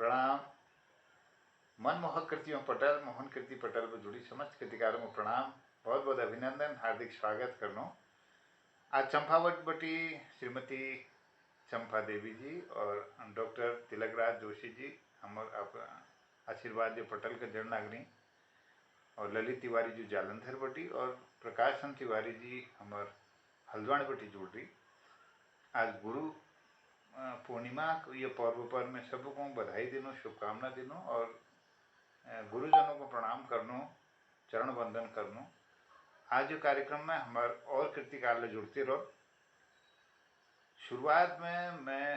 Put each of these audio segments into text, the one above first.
प्रणाम। मनमोहक कृतियों पटल मोहन कीर्ति पटल पर जुड़ी समस्त कृतिकारों को प्रणाम, बहुत बहुत अभिनंदन, हार्दिक स्वागत करनो। आज चंपावत बटी श्रीमती चंपा देवी जी और डॉक्टर तिलकराज जोशी जी हमार आशीर्वाद पटल के जड़नाग्नि और ललित तिवारी जी जालंधर बटी और प्रकाशन तिवारी जी हमार हल्द्वानी बटी जुड़ रही। आज गुरु पूर्णिमा ये पर्व पर मैं सबको बधाई देनो, शुभकामना देनो और गुरुजनों को प्रणाम करनो, चरण वंदन करनो। आज जो कार्यक्रम में हमारे और कृतिकार जुड़ते रहो। शुरुआत में मैं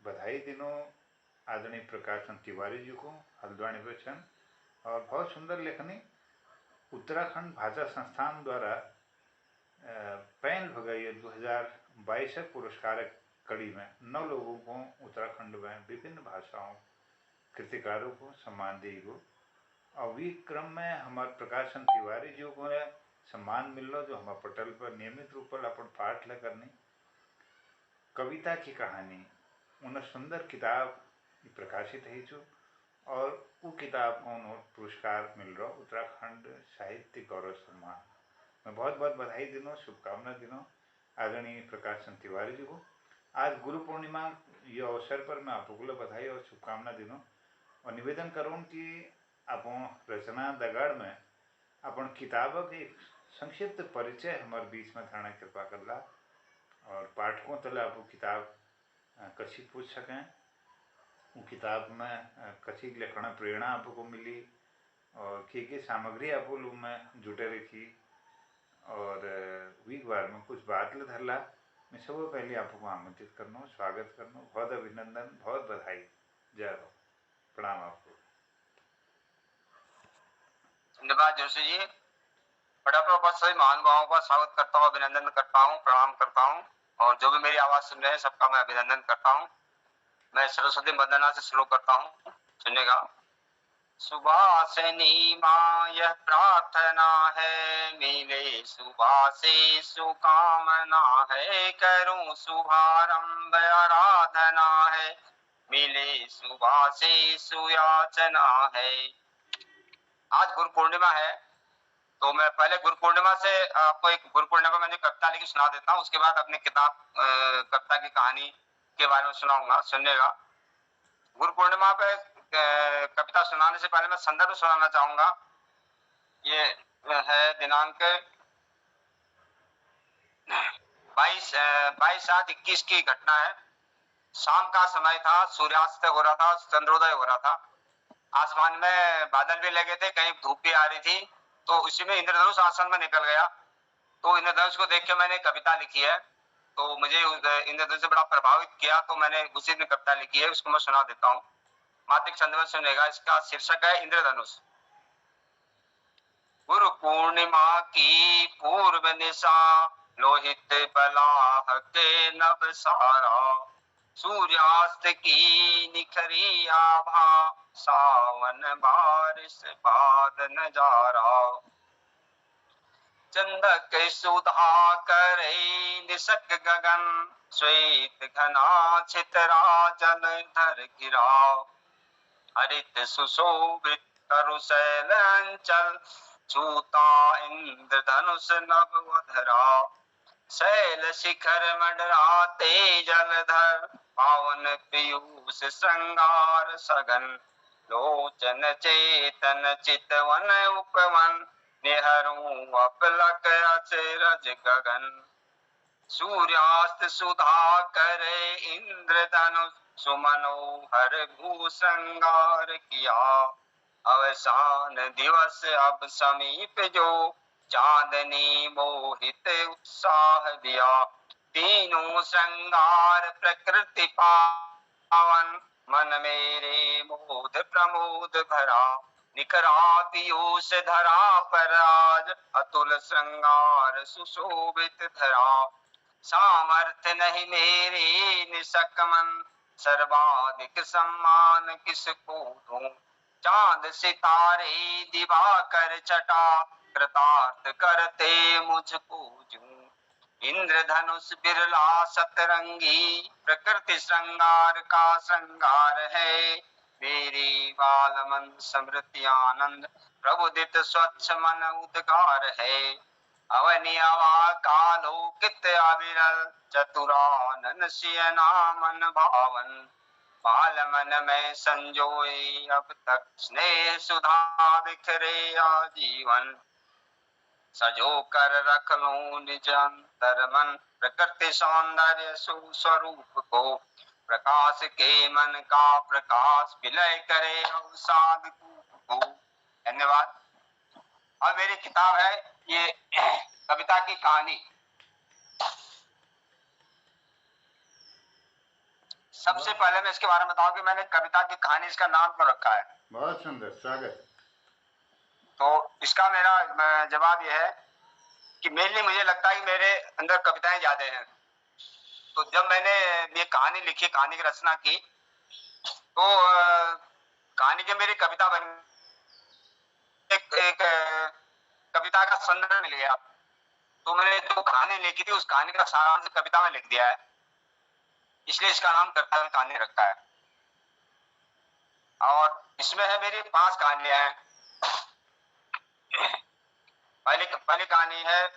बधाई देनो आदरणीय प्रकाशन तिवारी जी को, हल्द्वानी वचन, और बहुत सुंदर लेखनी उत्तराखंड भाषा संस्थान द्वारा पहल भगई 2022 पुरस्कार कड़ी में 9 लोगों को उत्तराखंड में विभिन्न भाषाओं कृतिकारों को सम्मान दी गो। और वी क्रम में हमारे प्रकाशन तिवारी जी को सम्मान मिल लो, जो हमारे पटल पर नियमित रूप पर अपन पाठ ल करनी कविता की कहानी उन्हें सुंदर किताब प्रकाशित है जो, और वो किताब को उन्हें पुरस्कार मिल रहा उत्तराखंड साहित्य गौरव सम्मान। मैं बहुत बहुत बधाई दिनों, शुभकामना दिनों आदरणीय प्रकाशन तिवारी जी को। आज गुरु पूर्णिमा ये अवसर पर मैं आपको बधाई और शुभकामना दिनों और निवेदन करूँ कि अपन रचना दगाड़ में अपन किताबों के संक्षिप्त परिचय हमारे बीच में थाना कृपा करला और पाठकों तले आप किताब कसी पूछ सकें। वो किताब में कसी लेखन प्रेरणा आपको मिली और की सामग्री आप लोग में जुटे रखी और वीक बार में कुछ बात ले धरला। मैं सब पहले आपको आमंत्रित करना, स्वागत करना, बहुत अभिनंदन, बहुत बधाई, जय हो, प्रणाम आपको। धन्यवाद जोशी जी। बड़ा सभी महानुभावों का स्वागत करता हूँ, अभिनंदन करता हूँ, प्रणाम करता हूँ और जो भी मेरी आवाज सुन रहे हैं सबका मैं अभिनंदन करता हूँ। मैं सरस्वती वंदना से शुरू करता हूँ, सुनिएगा। सुभाषिनी माँ यह प्रार्थना है, मिले सुबह से सुकामना है, करूं शुभारंभ आराधना है, मिले सुबह से सुयाचना है। आज गुरु पूर्णिमा है, तो मैं पहले गुरु पूर्णिमा से आपको एक गुरु पूर्णिमा में कविता लिखी सुना देता हूँ, उसके बाद अपनी किताब कविता की कहानी के बारे में सुनाऊंगा, सुनिएगा। गुरु पूर्णिमा पे कविता सुनाने से पहले मैं संदर्भ सुनाना चाहूंगा। ये है दिनांक 22/7/21 की घटना है। शाम का समय था, सूर्यास्त हो रहा था, चंद्रोदय हो रहा था, आसमान में बादल भी लगे थे, कहीं धूप भी आ रही थी, तो उसी में इंद्रधनुष आसमान में निकल गया। तो इंद्रधनुष को देख के मैंने कविता लिखी है, तो मुझे इंद्रधनुष से बड़ा प्रभावित किया, तो मैंने उसी में कविता लिखी है, उसको मैं सुना देता हूँ। मातिक छंद में सुनेगा। इसका शीर्षक है इंद्रधनुष। गुरु पूर्णिमा की पूर्व निशा, लोहित बलाह के नभ सारा, सूर्यास्त की निखरी आभा, सावन बारिश बाद नजारा, चंदक सुधा करे निसक गगन, श्वेत घना छितरा जल धर गिराव, हरित सुशोभित करुशैल अंचल, छूता इंद्रधनुष नभवधरा, शैल शिखर मंडराते जलधर, पावन पीयूष श्रृंगार सघन, लोचन चेतन चितवन उपवन, निहरू अपलक अचरज गगन, सूर्यास्त सुधा करे इंद्रधनुष, सुमनोहर भूश्रृंगार किया, अवसान दिवस अब समीप जो, चांदनी मोहित उत्साह दिया, तीनों श्रृंगार प्रकृति पावन, मन मेरे मोद प्रमोद भरा, निखरा पीयूष धरा पर आज, अतुल श्रृंगार सुशोभित धरा, सामर्थ्य नहीं मेरे निसक मन, सर्वाधिक सम्मान किसको दूं, चांद सितारे दिवाकर छटा, कृतार्थ करते मुझको जूं, इंद्रधनुष बिरला सतरंगी, प्रकृति श्रृंगार का श्रृंगार है, मेरी बाल मन समृद्धि आनंद, प्रबुदित स्वच्छ मन उद्गार है। अवनि अवा कालोकित अविरल, चतुरानन सिय नामन भावन। बाल मन में संजोए अब तक, स्नेह सुधा बिखरे आजीवन। सजो कर रख लूं निज अंतर मन, प्रकृति सौंदर्य स्वरूप को। प्रकाश के मन का प्रकाश, विलय करे अवसाद को। धन्यवाद। और मेरी किताब है ये कविता की कहानी। सबसे पहले मैं इसके बारे में बताऊं कि मैंने कविता की कहानी इसका नाम क्यों रखा है। बहुत सुंदर, स्वागत। तो इसका मेरा जवाब यह है कि मेनली मुझे लगता है कि मेरे अंदर कविताएं ज्यादा हैं। तो जब मैंने ये कहानी लिखी, कहानी की रचना की, तो कहानी के मेरी कविता बन एक कविता का संदर्भ मिल गया। तो मैंने जो कहानी लिखी थी उस कहानी का सारांश कविता में लिख दिया है, इसलिए इसका नाम कविता में कहानी रखा है। और इसमें है मेरी 5 कहानियां हैं। पहली कहानी है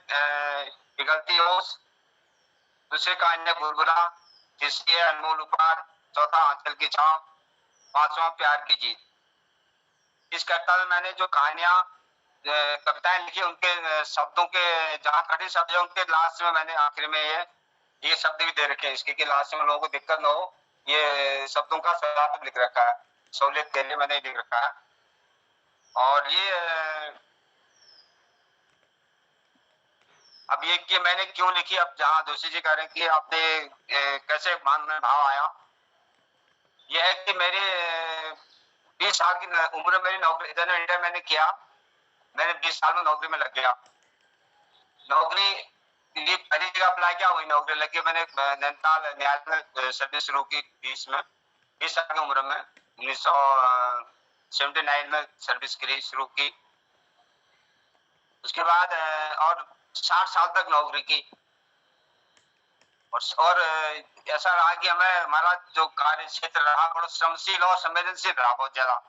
पिघलती ओस, दूसरी कहानी है बुलबुला, तीसरी है अनमोल उपहार, चौथा आंचल की छांव, 5वां प्यार की जीत। इस कविता में मैंने जो कहानियां कविताएं लिखी, उनके शब्दों के जहां कठिन शब्द है उनके लास्ट में मैंने आखिर में ये शब्द भी दे रखे हैं इसके, कि लास्ट में लोगों को दिक्कत न हो, ये शब्दों का सवाल लिख रखा है, सहूलियत के लिए मैंने लिख रखा है। और ये अब ये कि मैंने क्यों लिखी, अब जहां जोशी जी कह रहे हैं कि आपने कैसे मन में भाव आया, यह है कि मेरे 20 साल की उम्र में मेरी नौकरी, इंटर मैंने किया, मैंने 20 साल में नौकरी में लग गया। नौकरी लिए पहली जगह अप्लाई किया, वही नौकरी लग गई। मैंने नैनीताल न्यायालय में सर्विस शुरू की 20 साल की उम्र में, 1979 में सर्विस शुरू की। उसके बाद और 60 साल तक नौकरी की। और ऐसा रहा कि हमारा जो कार्य क्षेत्र रहा बड़ा श्रमशील और संवेदनशील रहा बहुत ज्यादा।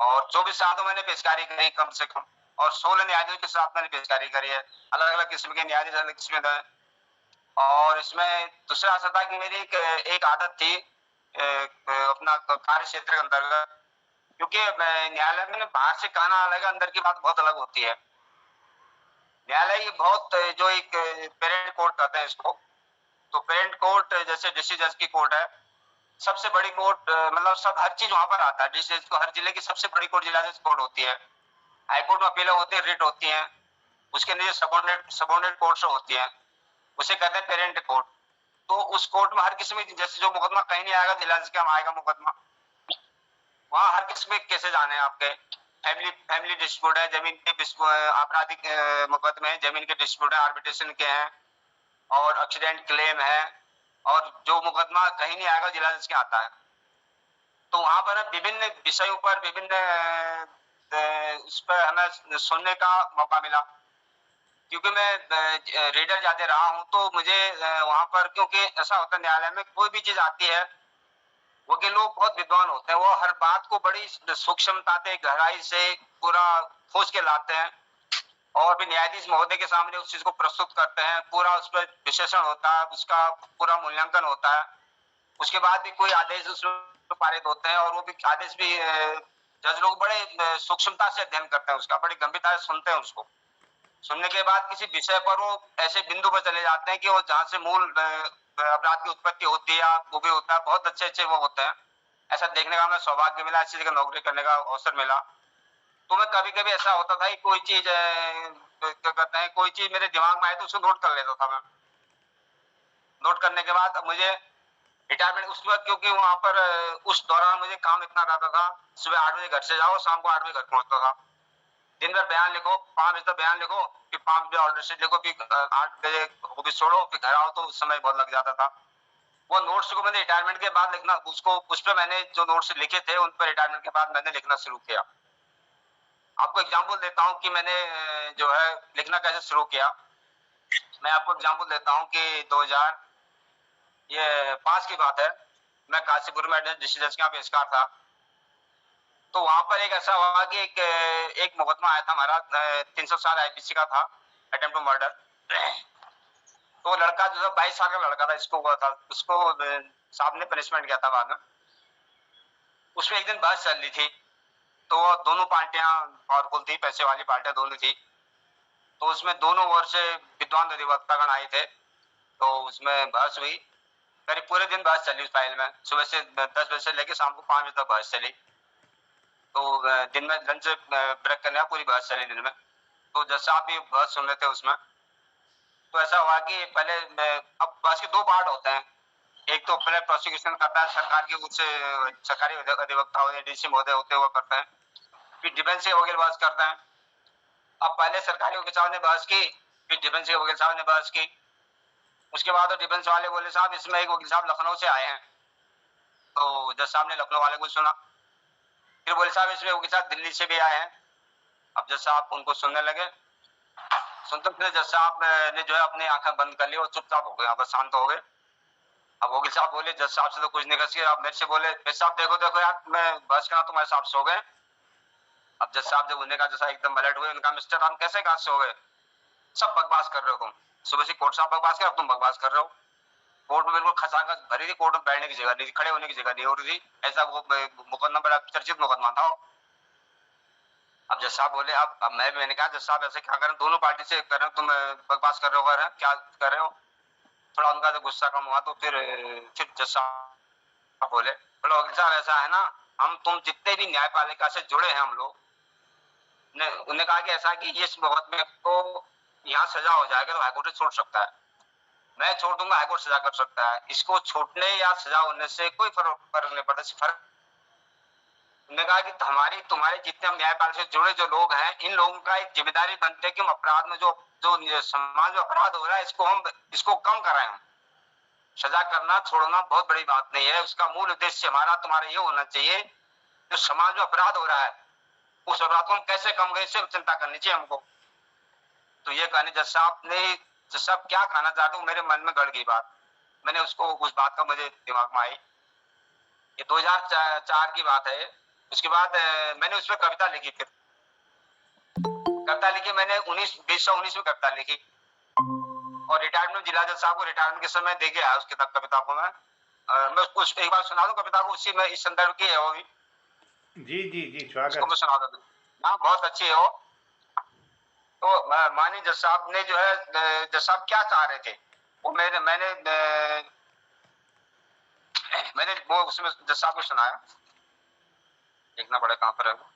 और 24 साल तो मैंने पेशकारी करी कम से कम, और 16 न्यायाधीशों के साथ मैंने पेशकारी करी है, अलग अलग किस्म के न्यायाधीश, अलग किस्म के। और इसमें दूसरा असर था कि मेरी एक आदत थी अपना कार्य क्षेत्र के अंतर्गत, क्योंकि न्यायालय में बाहर से कहना अलग, अंदर की बात बहुत अलग होती है। न्यायालय बहुत जो एक पेरेंट कोर्ट कहते हैं इसको, तो पेरेंट कोर्ट जैसे डिस्ट्रिक्ट जज की कोर्ट है, सबसे बड़ी कोर्ट, मतलब सब हर चीज वहां पर आता है। डिस्ट्रिक्ट को हर जिले की सबसे बड़ी कोर्ट जिला जज कोर्ट होती है। हाईकोर्ट में अपीलें होती है, रिट होती है, उसके नीचे सबॉर्डिनेट कोर्ट होती है, उसे कहते हैं पेरेंट कोर्ट। तो उस कोर्ट में हर किस्म की, जैसे जो मुकदमा कहीं नहीं आएगा जिला जज के आएगा मुकदमा, वहाँ हर किस्म के केसेज आने हैं आपके। फैमिली डिस्प्यूट है, जमीन के आपराधिक मुकदमे, जमीन के डिस्प्यूट है, आर्बिट्रेशन के हैं, और एक्सीडेंट क्लेम है, और जो मुकदमा कहीं नहीं आएगा जिला जज के आता है। तो वहां पर विभिन्न विषयों पर विभिन्न उस पर हमें सुनने का मौका मिला, क्योंकि मैं रीडर ज्यादा रहा हूं। तो मुझे वहां पर, क्योंकि ऐसा होता है न्यायालय में कोई भी चीज आती है, वो के लोग बहुत विद्वान होते हैं, वो हर बात को बड़ी सूक्ष्मता से, गहराई से पूरा खोज के लाते हैं, और भी न्यायाधीश महोदय के सामने उस चीज को प्रस्तुत करते हैं। पूरा उस पर विश्लेषण होता है, उसका पूरा मूल्यांकन होता है, उसके बाद भी कोई आदेश उसमें पारित होते हैं, और वो भी आदेश भी जज लोग बड़े सूक्ष्मता से अध्ययन करते हैं उसका, बड़ी गंभीरता से सुनते हैं उसको। सुनने के बाद किसी विषय पर वो ऐसे बिंदु पर चले जाते हैं कि वो जहाँ से मूल अपराध की उत्पत्ति होती है, वो भी होता है, बहुत अच्छे वो होते हैं। ऐसा देखने का हमें सौभाग्य मिला, अच्छी जगह नौकरी करने का अवसर मिला। तो मैं कभी कभी ऐसा होता था कि कोई चीज क्या कहते हैं, कोई चीज मेरे दिमाग में आए तो उसको नोट कर लेता था मैं। नोट करने के बाद मुझे रिटायरमेंट उस वक्त, क्योंकि वहां पर उस दौरान मुझे काम इतना रहता था, सुबह 8 बजे घर से जाओ, शाम को 8 बजे घर पहुंचता था। दिन भर बयान लिखो, 5 बजे तक बयान लिखो, फिर 5 बजे ऑर्डर शीट लिखो, फिर 8 बजे ऑफिस छोड़ो, फिर घर आओ, तो उस समय बहुत लग जाता था। वो नोट्स को मैंने रिटायरमेंट के बाद लिखना, उसको उस पर मैंने जो नोट्स लिखे थे उन पर रिटायरमेंट के बाद मैंने लिखना शुरू किया। आपको एग्जाम्पल देता हूँ कि मैंने जो है लिखना कैसे शुरू किया। मैं आपको एग्जाम्पल देता हूँ कि 2005 की बात है। मैं काशीपुर में डिस्ट्रिक्ट जज के यहाँ पेशकार था। तो वहां पर एक ऐसा हुआ कि एक मुकदमा आया था हमारा 307 आईपीसी का था, अटेम्प्ट टू मर्डर। तो लड़का जो था 22 साल का लड़का था, इसको हुआ था, उसको साहब ने पनिशमेंट किया था बाद में। उसमें एक दिन बहस चल रही थी, तो दोनों पार्टियां पावरफुल थी, पैसे वाली पार्टियां दोनों थी। तो उसमें दोनों ओर से विद्वान अधिवक्तागण आए थे, तो उसमें बहस हुई। करीब पूरे दिन बहस चली उस फाइल में, सुबह से 10 बजे से लेकर शाम को 5 बजे तक बहस चली। तो दिन में लंच ब्रेक करने पूरी बहस चली दिन में। तो जज साहब भी बहस सुन रहे थे उसमें। तो ऐसा हुआ कि पहले अब बहस के दो पार्ट होते हैं। एक तो पहले प्रोसिक्यूशन करता है, सरकार की उच्च सरकारी अधिवक्ता होते हैं, डीसी महोदय होते हुए करते हैं। फिर डिफेंस के वकील बहस करते हैं। अब पहले सरकारी वकील साहब ने बहस की, फिर डिफेंस के वकील साहब ने बहस की। उसके बाद डिफेंस वाले बोले साहब इसमें एक वकील साहब लखनऊ से आए हैं। तो जज साहब ने लखनऊ वाले को सुना। फिर बोले साहब इसमें वकील साहब दिल्ली से भी आए हैं। अब जज साहब उनको सुनने लगे। सुनते फिर जज साहब ने जो है अपनी आंखें बंद कर ली और चुपचाप हो गए, यहाँ पर शांत हो गए। अब वकील साहब बोले जज साहब से तो कुछ नहीं कर सके। आप मेरे से बोले जज साहब देखो देखो यार मैं बहस करा, तुम्हारे साहब सो गए। अब जज साहब जब उन्हें कहा, जैसा एकदम अलर्ट हुए, उनका मिस्टर हम कैसे कहा सो गए, सब बकवास कर रहे हो तुम, सुबह से कोर्ट साहब बकवास कर, अब तुम बकवास कर रहे हो। कोर्ट में बिल्कुल खचाखच भरी थी, कोर्ट में बैठने की जगह नहीं थी, खड़े होने की जगह नहीं हो रही थी। ऐसा वो मुकदमा बड़ा चर्चित मुकदमा था। अब जज साहब बोले अब मैंने कहा जज साहब ऐसे क्या करें, दोनों पार्टी से कर रहे हो, तुम बकवास कर रहे हो, क्या कर रहे हो। थोड़ा उनका तो गुस्सा कम हुआ। तो फिर जज साहब बोले वकील साहब ऐसा है ना, हम तुम जितने भी न्यायपालिका से जुड़े हैं हम लोग ने, उन्होंने कहा कि ऐसा कि इस मुकदमे को यहाँ सजा हो जाएगा तो हाईकोर्ट छोड़ सकता है, मैं छोड़ दूंगा, हाईकोर्ट सजा कर सकता है। इसको छूटने या सजा होने से कोई फर्क नहीं पड़ता। फर्क उन्होंने कहा कि हमारी तुम्हारे जितने न्यायपालिका से जुड़े जो लोग हैं, इन लोगों का एक जिम्मेदारी बनती है कि हम अपराध में जो जो समाज में अपराध हो रहा है इसको कम कराएं। हम सजा करना छोड़ना बहुत बड़ी बात नहीं है, उसका मूल उद्देश्य हमारा तुम्हारा ये होना चाहिए जो समाज में अपराध हो रहा है उस अपराध को हम कैसे कम करें, इससे चिंता करनी चाहिए हमको। तो ये कहने जज साहब ने, जज साहब क्या कहना चाहते हो, मेरे मन में गड़ गई बात। मैंने उसको उस बात का मुझे दिमाग में आई। ये 2004 की बात है। उसके बाद मैंने उस पर कविता लिखी। फिर कविता लिखी मैंने 2019 में कविता लिखी और रिटायरमेंट जिला जज साहब को रिटायरमेंट के समय दे के आया उस किताब कविता को। मैं उसको एक बार सुना दूं कविता को, उसी में इस संदर्भ की है वो भी। जी जी जी स्वागत। उसको मैं सुना दूं। हाँ बहुत अच्छी है वो। तो माननीय जज साहब ने जो है, जज साहब क्या चाह रहे थे वो मैंने वो उसमें जज साहब को सुनाया। देखना पड़ेगा कहां पर है वो।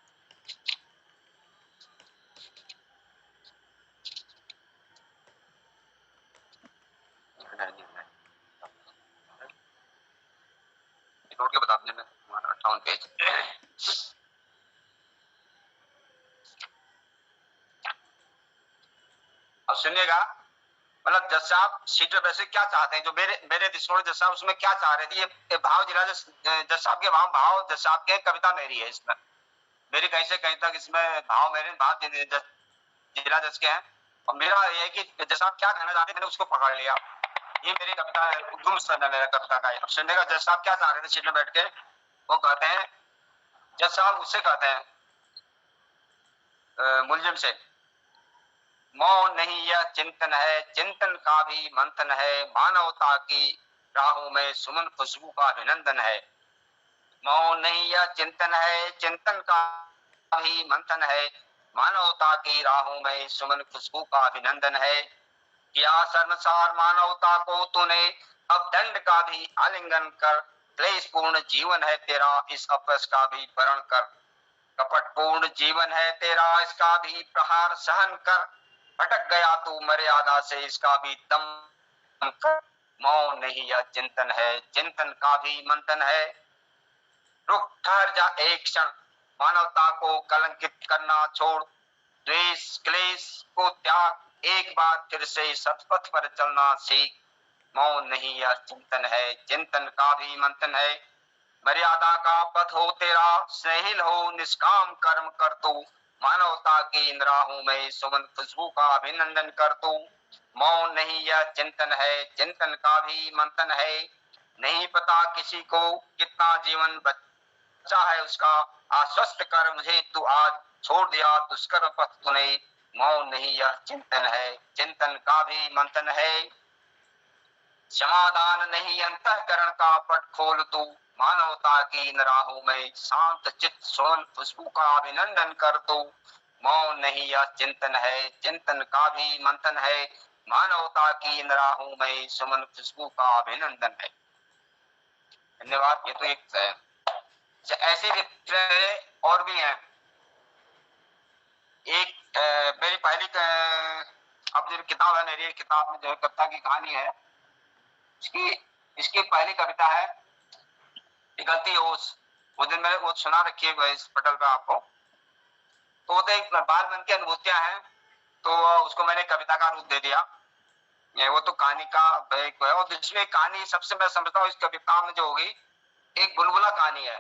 नोट के बता दें, 58 पेज। अब सुनिएगा, मतलब जज साहब सीट वैसे क्या चाहते हैं, जो मेरे दृष्टिकोण जज साहब उसमें क्या चाह रहे थे। ये भाव जिला जज साहब के भाव जज साहब के कविता मेरी है, इसमें मेरी कहीं से कहीं तक इसमें भाव मेरे भाव जिला जज के हैं। और मेरा ये है कि जज साहब क्या कहना चाहते हैं मैंने उसको पकड़ लिया। ये मेरी कविता है, उद्गम स्थल है मेरा कविता का। अब सुनिएगा जज साहब क्या चाह रहे थे सीट में बैठ के। वो कहते हैं, जज साहब उससे कहते हैं मुलजिम से, मौन नहीं यह चिंतन है, चिंतन का भी मंथन है, मानवता की राहों में सुमन खुशबू का अभिनंदन है। मौन नहीं यह चिंतन है, चिंतन का भी मंथन है, मानवता की राहों में सुमन खुशबू का अभिनंदन है। क्या शर्मसार मानवता को तूने अब दंड का भी आलिंगन कर, क्लेश पूर्ण जीवन है तेरा इस अपस का भी वरण कर, कपट पूर्ण जीवन है तेरा इसका भी प्रहार सहन कर, भटक गया तू मर्यादा से इसका भी दम कर। मौन नहीं यह चिंतन है, चिंतन का भी मंथन है, रुक ठहर जा एक क्षण, मानवता को कलंकित करना छोड़, द्वेष क्लेश को त्याग, एक बार फिर से सतपथ पर चलना सीख। मौन नहीं यह चिंतन है, चिंतन का भी मंथन है, मर्यादा का पथ हो तेरा, स्नेहिल हो निष्काम कर्म कर तू, मानवता की इन राहों में सुमन खुशबू का अभिनंदन कर तू। मौन नहीं यह चिंतन है, चिंतन का भी मंथन है, नहीं पता किसी को कितना जीवन बचा है उसका, आश्वस्त कर मुझे तू आज, छोड़ दिया दुष्कर पथ तूने, मौन नहीं यह चिंतन है, चिंतन का भी मंथन है, समाधान नहीं अंतःकरण का पट खोल तू, मानवता की न राहू में शांत चित्त सोन खुशबू का अभिनंदन कर तू, मौन नहीं यह चिंतन है, चिंतन का भी मंथन है, मानवता की न राहू में सुमन खुशबू का अभिनंदन है। धन्यवाद। ये तो एक है। ऐसे और भी हैं। एक मेरी पहली अब जो किताब है मेरी, किताब में जो है कविता की कहानी है, इसकी पहली कविता है पिघलती ओस। वो दिन मैंने वो सुना रखी है इस पटल पे आपको। तो वो तो एक बाल मन की अनुभूतियां हैं, तो उसको मैंने कविता का रूप दे दिया। वो तो कहानी का एक है, और इसमें कहानी सबसे मैं समझता हूँ इस कविता में जो होगी एक बुलबुला कहानी है,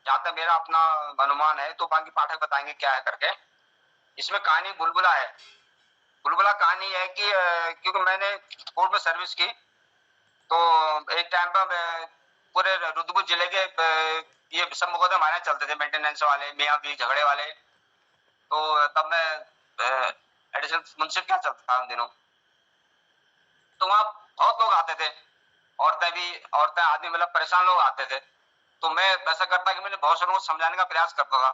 जहां तक मेरा अपना अनुमान है, तो बाकी पाठक बताएंगे क्या है करके। इसमें कहानी बुलबुला है। बुलबुला कहानी है कि क्योंकि मैंने कोर्ट में सर्विस की, तो एक टाइम पर पूरे रुद्रपुर जिले के ये सब मुकदमे हमारे चलते थे, मेंटेनेंस वाले, मियाँ बीवी झगड़े वाले। तो तब मैं एडिशनल मुंसिफ क्या चलता था उन दिनों। तो वहाँ बहुत लोग आते थे, औरतें आदमी, मतलब परेशान लोग आते थे। तो मैं ऐसा करता कि मैंने बहुत से लोगों को समझाने का प्रयास करता था,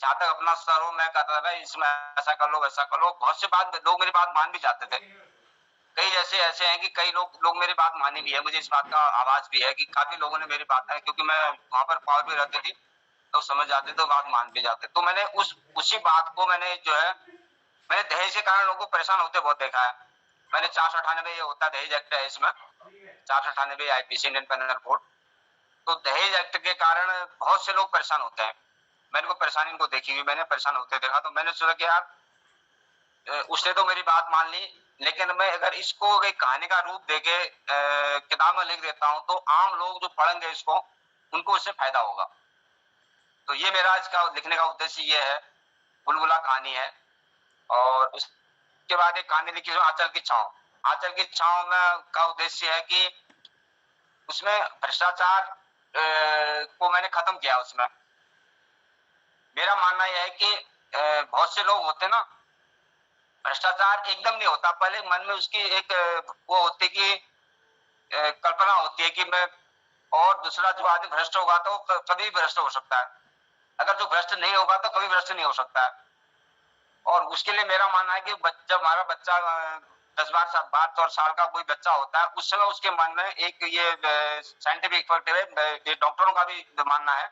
जहां तक अपना स्तर हो। मैं कहता था भाई इसमें ऐसा कर लो वैसा कर लो। बहुत से बात लोग मेरी बात मान भी जाते थे। कई जैसे ऐसे हैं कि कई लोग मेरी बात मानी भी है, मुझे इस बात का आवाज भी है कि काफी लोगों ने मेरी बात है, क्योंकि मैं वहां पर पावर भी रहती थी, तो समझ जाते तो बात मान भी जाते। तो मैंने उसी बात को मैंने जो है, मैंने दहेज के कारण लोगों को परेशान होते बहुत देखा है। मैंने 498 ये होता दहेज एक्ट है, इसमें 498 आईपीसी इंडियन पेनल कोड। तो दहेज एक्ट के कारण बहुत से लोग परेशान होते हैं। मैंने को परेशानी इनको देखी हुई, मैंने परेशान होते देखा। तो मैंने सोचा कि यार उसने तो मेरी बात मान ली, लेकिन मैं अगर इसको एक कहानी का रूप देके किताब में लिख देता हूँ, तो आम लोग जो पढ़ेंगे इसको, उनको इससे फायदा होगा। तो ये मेरा इसका लिखने का उद्देश्य ये है। बुलबुला कहानी है। और उसके बाद एक कहानी लिखी है आंचल की छांव। आंचल की छांव में का उद्देश्य है कि उसमें भ्रष्टाचार को मैंने खत्म किया। उसमें मेरा मानना यह है कि बहुत से लोग होते ना, भ्रष्टाचार एकदम नहीं होता, पहले मन में उसकी एक वो होती कि कल्पना होती है कि मैं, और दूसरा जो आदमी भ्रष्ट होगा तो कभी भ्रष्ट हो सकता है, अगर जो भ्रष्ट नहीं होगा तो कभी भ्रष्ट नहीं हो सकता है। और उसके लिए मेरा मानना है कि जब हमारा बच्चा 10-12 साल का कोई बच्चा होता है, उस समय उसके मन में एक ये साइंटिफिक फैक्ट है, ये डॉक्टरों का भी मानना है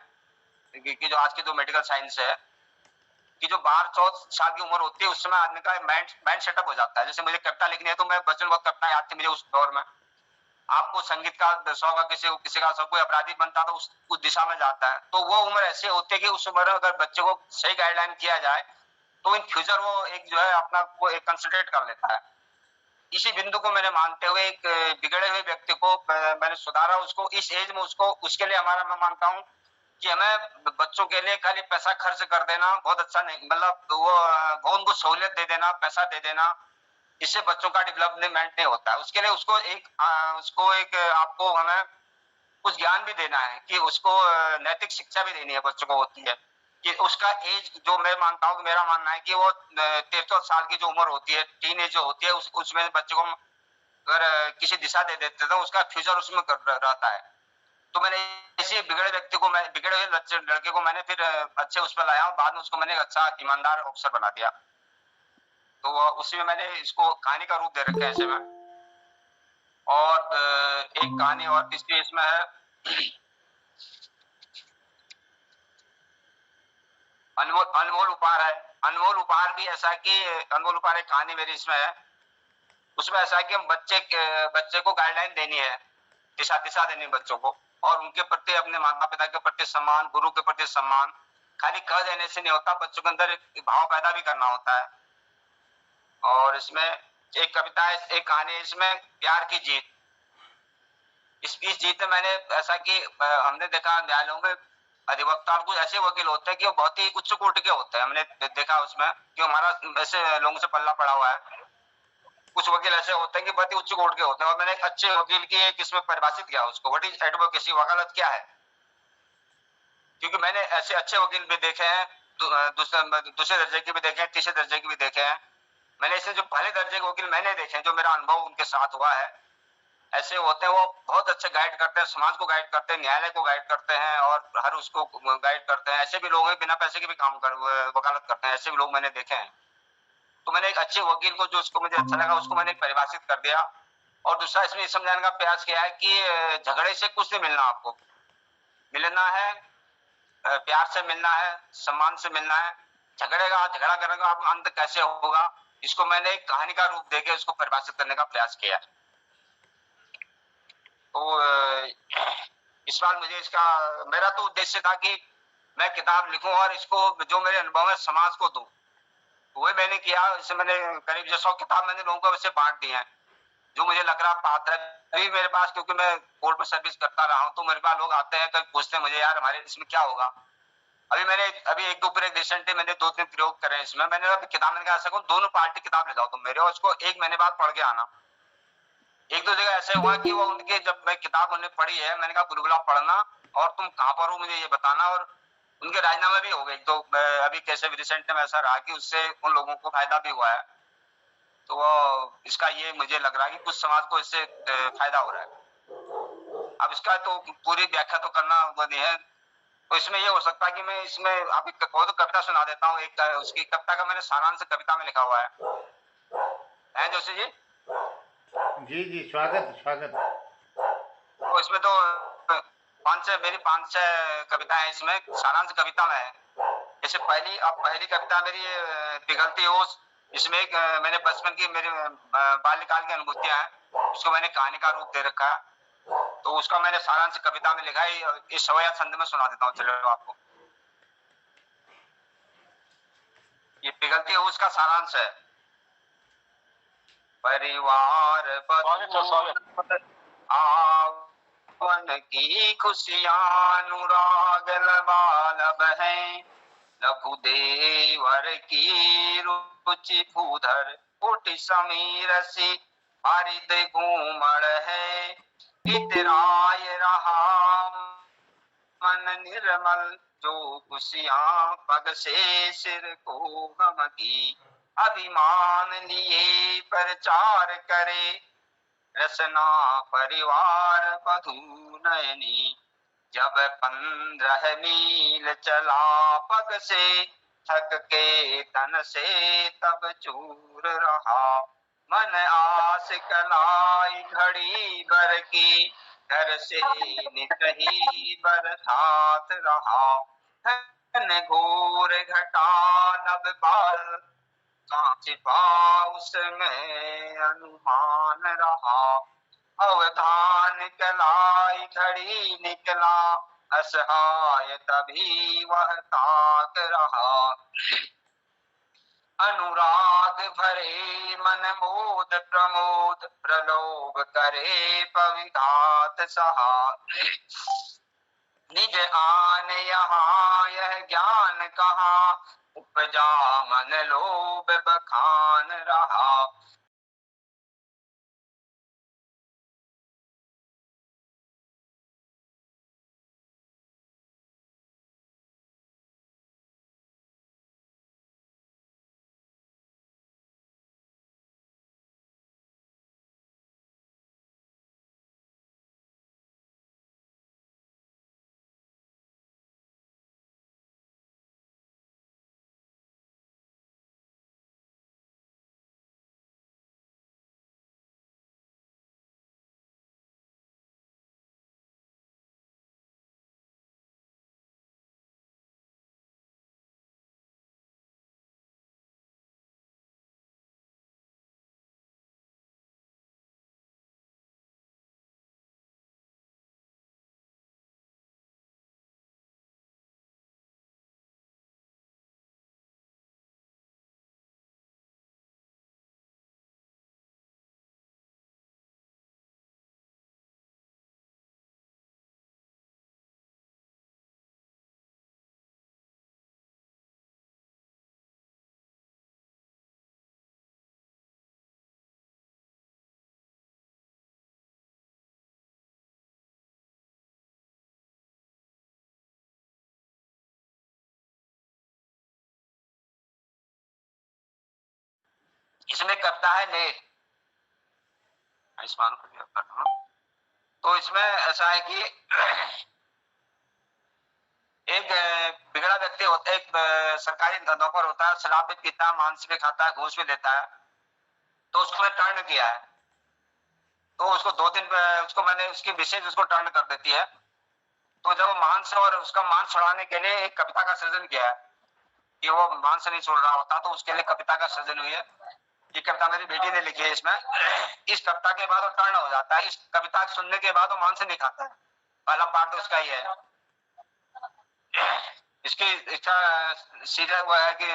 कि जो आज की जो मेडिकल साइंस है, कि जो 12-14 साल की उम्र होती है, उस समय आदमी का माइंड सेटअप हो जाता है। जैसे मुझे कविता लिखनी है, तो मैं बचपन बहुत कविता याद थी मुझे उस दौर में। आपको संगीत का शौक है, किसी का शौक, कोई अपराधी बनता तो उस दिशा में जाता है। तो वो उम्र ऐसे होती है कि उस उम्र में अगर बच्चे को सही गाइडलाइन किया जाए, तो इन फ्यूचर वो एक जो है अपना को एक कंसंट्रेट कर लेता है। इसी बिंदु को मैंने मानते हुए एक बिगड़े हुए व्यक्ति को मैंने सुधारा, उसको इस एज में उसको, उसके लिए हमारा, मैं मानता हूँ कि हमें बच्चों के लिए खाली पैसा खर्च कर देना बहुत अच्छा नहीं, मतलब वो उनको सहूलियत दे देना, पैसा दे देना, इससे बच्चों का डेवलपमेंट नहीं होता है। उसके लिए उसको एक आपको हमें कुछ ज्ञान भी देना है, कि उसको नैतिक शिक्षा भी देनी है बच्चों को होती है, कि उसका एज जो मैं मानता हूँ, मेरा मानना है कि वो 13 साल की जो उम्र होती है, टीन एज जो होती है, उसमें बच्चे को अगर किसी दिशा दे देते तो उसका फ्यूचर उसमें रहता है। तो मैंने इसी बिगड़े हुए लड़के को मैंने फिर अच्छे उस पर लाया हूँ, बाद में उसको मैंने अच्छा ईमानदार ऑफिसर बना दिया। तो उसी में मैंने इसको कहानी का रूप दे रखा है ऐसे में। और एक कहानी और तीसरी इसमें है अनमोल उपहार है। अनमोल उपहार भी ऐसा कि अनमोल उपहार एक कहानी मेरी इसमें है। उसमें ऐसा है कि हम बच्चे को गाइडलाइन देनी है, दिशा देनी है बच्चों को, और उनके प्रति, अपने माता पिता के प्रति सम्मान, गुरु के प्रति सम्मान खाली कह देने से नहीं होता, बच्चों के अंदर एक भाव पैदा भी करना होता है। और इसमें एक कविता है, एक कहानी है इसमें, प्यार की जीत। इस जीत में मैंने ऐसा कि हमने देखा न्यायालयों में अधिवक्ता कुछ ऐसे वकील होते हैं कि वो बहुत ही उच्च कोटि के होते हैं। हमने देखा उसमें कि हमारा ऐसे लोगों से पल्ला पड़ा हुआ है। कुछ वकील ऐसे होते हैं कि बहुत ही उच्च कोर्ट के होते हैं, और मैंने एक अच्छे वकील की एक इसमें परिभाषित किया उसको, व्हाट इज एडवोकेसी, वकालत क्या है। क्योंकि मैंने ऐसे अच्छे वकील भी देखे हैं, दूसरे दर्जे के भी देखे हैं, तीसरे दर्जे के भी देखे हैं। मैंने इससे जो पहले दर्जे के वकील मैंने देखे हैं, जो मेरा अनुभव उनके साथ हुआ है, ऐसे होते हैं वो बहुत अच्छे गाइड करते हैं, समाज को गाइड करते हैं, न्यायालय को गाइड करते हैं, और हर उसको गाइड करते हैं। ऐसे भी लोग हैं बिना पैसे के भी काम कर वकालत करते हैं, ऐसे भी लोग मैंने देखे हैं। तो मैंने एक अच्छे वकील को, जो उसको मुझे अच्छा लगा, उसको मैंने परिभाषित कर दिया। और दूसरा इसमें समझाने का प्रयास किया है कि झगड़े से कुछ नहीं मिलना, आपको मिलना है प्यार से मिलना है, सम्मान से मिलना है। झगड़ा करने का आपका अंत कैसे होगा, इसको मैंने एक कहानी का रूप देके उसको परिभाषित करने का प्रयास किया। तो इस बार मुझे इसका, मेरा तो उद्देश्य था कि मैं किताब लिखूं और इसको जो मेरे अनुभव है समाज को दूं, वही मैंने किया। इससे मैंने करीब 100 किताब मैंने लोगों को वैसे बांट दी है, जो मुझे लग रहा पात्र है। अभी मेरे पास, क्योंकि मैं कोर्ट में सर्विस करता रहा हूँ, तो मेरे पास लोग आते हैं, कभी पूछते हैं मुझे, यार हमारे इसमें क्या होगा। अभी एक दो प्रयोग रिसेंटली मैंने 2-3 प्रयोग करे इसमें। मैंने अभी किताब मैंने कहा सकूं, दोनों पार्टी किताब ले जाओ तुम मेरे, और उसको 1 महीने बाद पढ़ के आना। एक दो जगह ऐसे हुआ कि वो उनके, जब मैं किताब उन्होंने पढ़ी है, मैंने कहा बुलबुला पढ़ना और तुम कहाँ पर हो मुझे ये बताना, और उनके राजीनामे भी हो गए। तो अभी कैसे रिसेंट में ऐसा रहा कि उससे उन लोगों को फायदा भी हुआ है। तो वो इसका ये मुझे लग रहा है कि कुछ समाज को इससे फायदा हो रहा है। अब इसका तो पूरी व्याख्या तो करना वो नहीं है, तो इसमें ये हो सकता है कि मैं इसमें आपको तो कविता सुना देता हूँ। एक उसकी कविता का मैंने सारांश कविता में लिखा हुआ है जोशी जी। जी जी, स्वागत स्वागत। तो इसमें तो 5-6 कविताएं इसमें सारांश कविता में है। जैसे पहली कविता मेरी पिघलती होश, इसमें एक मैंने बचपन की मेरी बाल्यकाल की अनुभूतियां हैं, उसको मैंने कहानी का रूप दे रखा है। तो उसका मैंने सारांश कविता में लिखा है, इस सवया छंद में सुना देता हूँ चलो आपको। ये पिघलती होश का सारांश है। परिवार आवन की खुशियां अनुराग लबालब है, लघु देवर की रुचि भूधर उठ समीर सी हरिद घूमड़ है। इतराय रहा मन निर्मल जो खुशियां पग से सिर को गम की, अभिमान लिए प्रचार करे रसना परिवार बधू नयनी। जब 15 मील चला पग से थक के तन से तब चूर रहा, मन आस कलाई घड़ी भर की घर से नित ही बरसात रहा। घन घोर घटा नभ बाल छिपा उसमें अनुमान रहा। अवधान कलाई घड़ी निकला असहाय तभी वह ताक रहा। अनुराग भरे मन मोद प्रमोद प्रलोभ करे पविघात सहा। निज आन यहाँ यह ज्ञान कहाँ, उपजा मन लोभ बखान रहा। इसमें कविता है ले आयुष्मान को भी कर दूं। तो इसमें ऐसा है कि एक बिगड़ा व्यक्ति होता है, एक सरकारी नौकर होता है, शराब भी पीता है, मांस भी खाता है, घूस भी लेता है। तो उसको मैंने टर्न किया है, तो उसको 2 दिन उसको मैंने उसकी विशेष उसको टर्न कर देती है। तो जब वो मांस और उसका मांस छुड़ाने के लिए एक कविता का सृजन किया है कि वो मांस नहीं छोड़ रहा होता, तो उसके लिए कविता का सृजन हुई है। ये कविता मेरी बेटी ने लिखी है। इसमें इस कविता के बाद वो टर्न हो जाता है, इस कविता सुनने के बाद वो मांस नहीं खाता है। पहला पार्ट तो उसका ही है। इसकी इसका सीधा हुआ है कि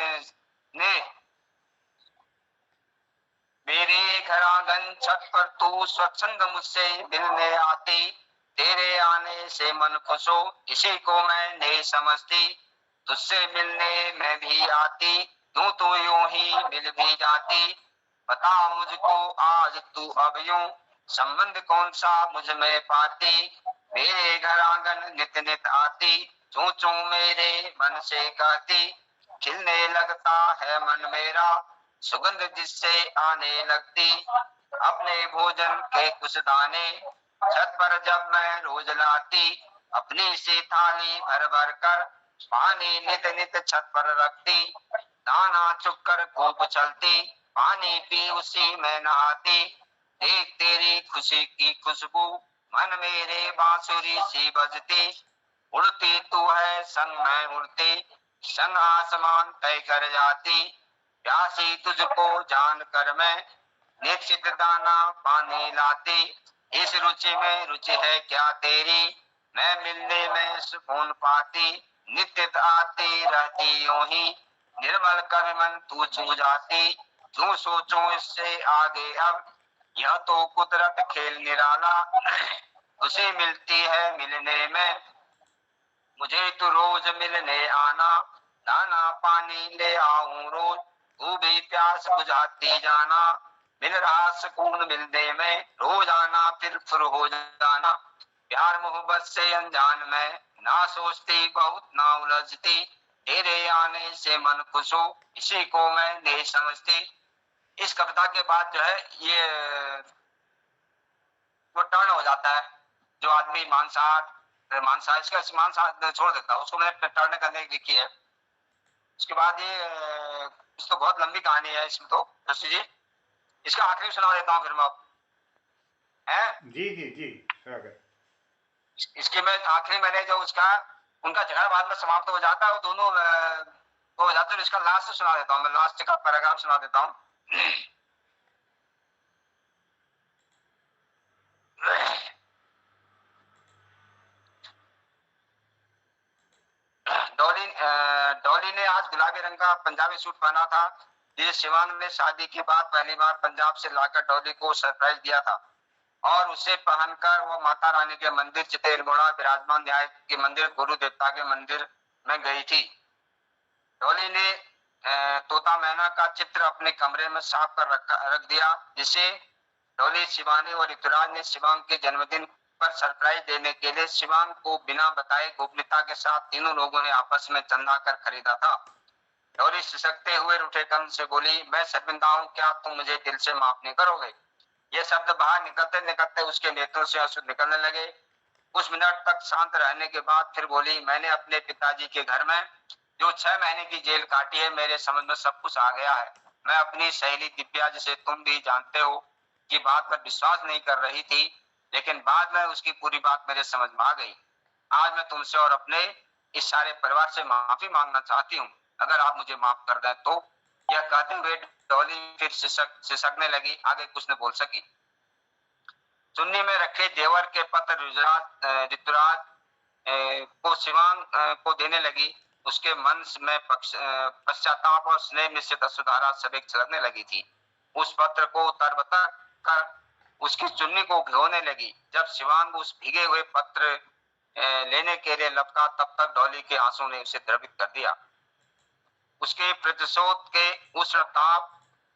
ने मेरे घर आंगन छत पर तू स्वच्छंद मुझसे मिलने आती, तेरे आने से मन खुश हो इसी को मैं नहीं समझती, तुझसे मिलने में भी आती यूं तो यूं ही मिल भी जाती, बता मुझको आज तू अब यूं संबंध कौन सा मुझ में पाती, मेरे घर आंगन नित नित आती चू चू मेरे मन से कहती, खिलने लगता है मन मेरा सुगंध जिससे आने लगती, अपने भोजन के कुछ दाने छत पर जब मैं रोज लाती, अपनी सी थाली भर भर कर पानी नित नित छत पर रखती, दाना चुक्कर खूब चलती पानी पी उसी में नहाती, देख तेरी खुशी की खुशबू मन मेरे बांसुरी सी बजती, उड़ती तू है संग मैं उड़ती संग आसमान तय कर जाती, प्यासी तुझको जान कर मैं निश्चित दाना पानी लाती, इस रुचि में रुचि है क्या तेरी मैं मिलने में सुकून पाती, नित्य आती रहती यूं ही निर्मल कवि मन तू छू जाती, क्यों सोचूं इससे आगे अब यह तो कुदरत खेल निराला, उसे मिलती है मिलने में मुझे तो रोज मिलने आना, दाना पानी ले आऊं रोज तू भी प्यास बुझाती जाना, मिल रहा सुकून मिलने में रोज आना फिर हो जाना, प्यार मोहब्बत से अनजान में ना सोचती बहुत ना उलझती, तेरे आने से मन खुश हो इसी को मैं नहीं समझती। इस कविता के बाद जो है ये वो टर्न हो जाता है, जो आदमी मांसाहार इसका मांसाहार छोड़ देता है, उसको मैंने टर्न करने की लिखी है। उसके बाद ये इसको बहुत लंबी कहानी है इसमें तो ऋषि जी, इसका आखिरी सुना देता हूँ फिर मैं है जी जी जी स्वागत। इसके में आखिरी मैंने जो उसका उनका झगड़ा बाद में समाप्त हो जाता है, वो दोनों हो जाते हैं। इसका लास्ट सुना देता हूँ मैं, लास्ट का पैराग्राफ सुना देता हूँ। डॉली ने आज गुलाबी रंग का पंजाबी सूट पहना था, जिसे शिवांग ने शादी के बाद पहली बार पंजाब से लाकर डॉली को सरप्राइज दिया था, और उसे पहनकर वो माता रानी के मंदिर चितेलगोड़ा विराजमान न्याय के मंदिर गुरु देवता के मंदिर में गई थी। डॉली ने तोता मैना का चित्र अपने कमरे में साफ कर रख दिया, जिसे डॉली, शिवानी और ऋतुराज ने शिवांग के जन्मदिन पर सरप्राइज देने के लिए शिवांग को बिना बताए गोपनीयता के साथ तीनों लोगों ने आपस में चंदा कर खरीदा था। डॉली सिसकते हुए रूठे कंठ से बोली, मैं शर्मिंदा हूँ, क्या तुम मुझे दिल से माफ नहीं करोगे? ये शब्द बाहर निकलते निकलते उसके नेत्रों से आंसू निकलने लगे। कुछ मिनट तक शांत रहने के बाद फिर बोली, मैंने अपने पिताजी के घर में जो 6 महीने की जेल काटी है, मेरे समझ में सब कुछ आ गया है। मैं अपनी सहेली दिव्या, जिसे तुम भी जानते हो, की बात पर विश्वास नहीं कर रही थी, लेकिन बाद में उसकी पूरी बात मेरे समझ में आ गई। आज मैं तुमसे और अपने इस सारे परिवार से माफी मांगना चाहती हूँ, अगर आप मुझे माफ कर दें तो। यह कहते हुए डॉली फिर सिसकने लगी, आगे कुछ न बोल सकी। चुन्नी में रखे देवर के पत्र ऋतुराज को शिवांग को देने लगी। उसके मन में पश्चाताप और स्नेह मिश्रित अश्रुधारा सवेग छलकने लगी थी। उस पत्र को तरबतर कर उसकी चुन्नी को भिगोने लगी। जब शिवांग उस भीगे हुए पत्र लेने के लिए लपका, तब तक डॉली के आंसू ने उसे द्रवित कर दिया। उसके प्रतिशोध के उष्ण ताप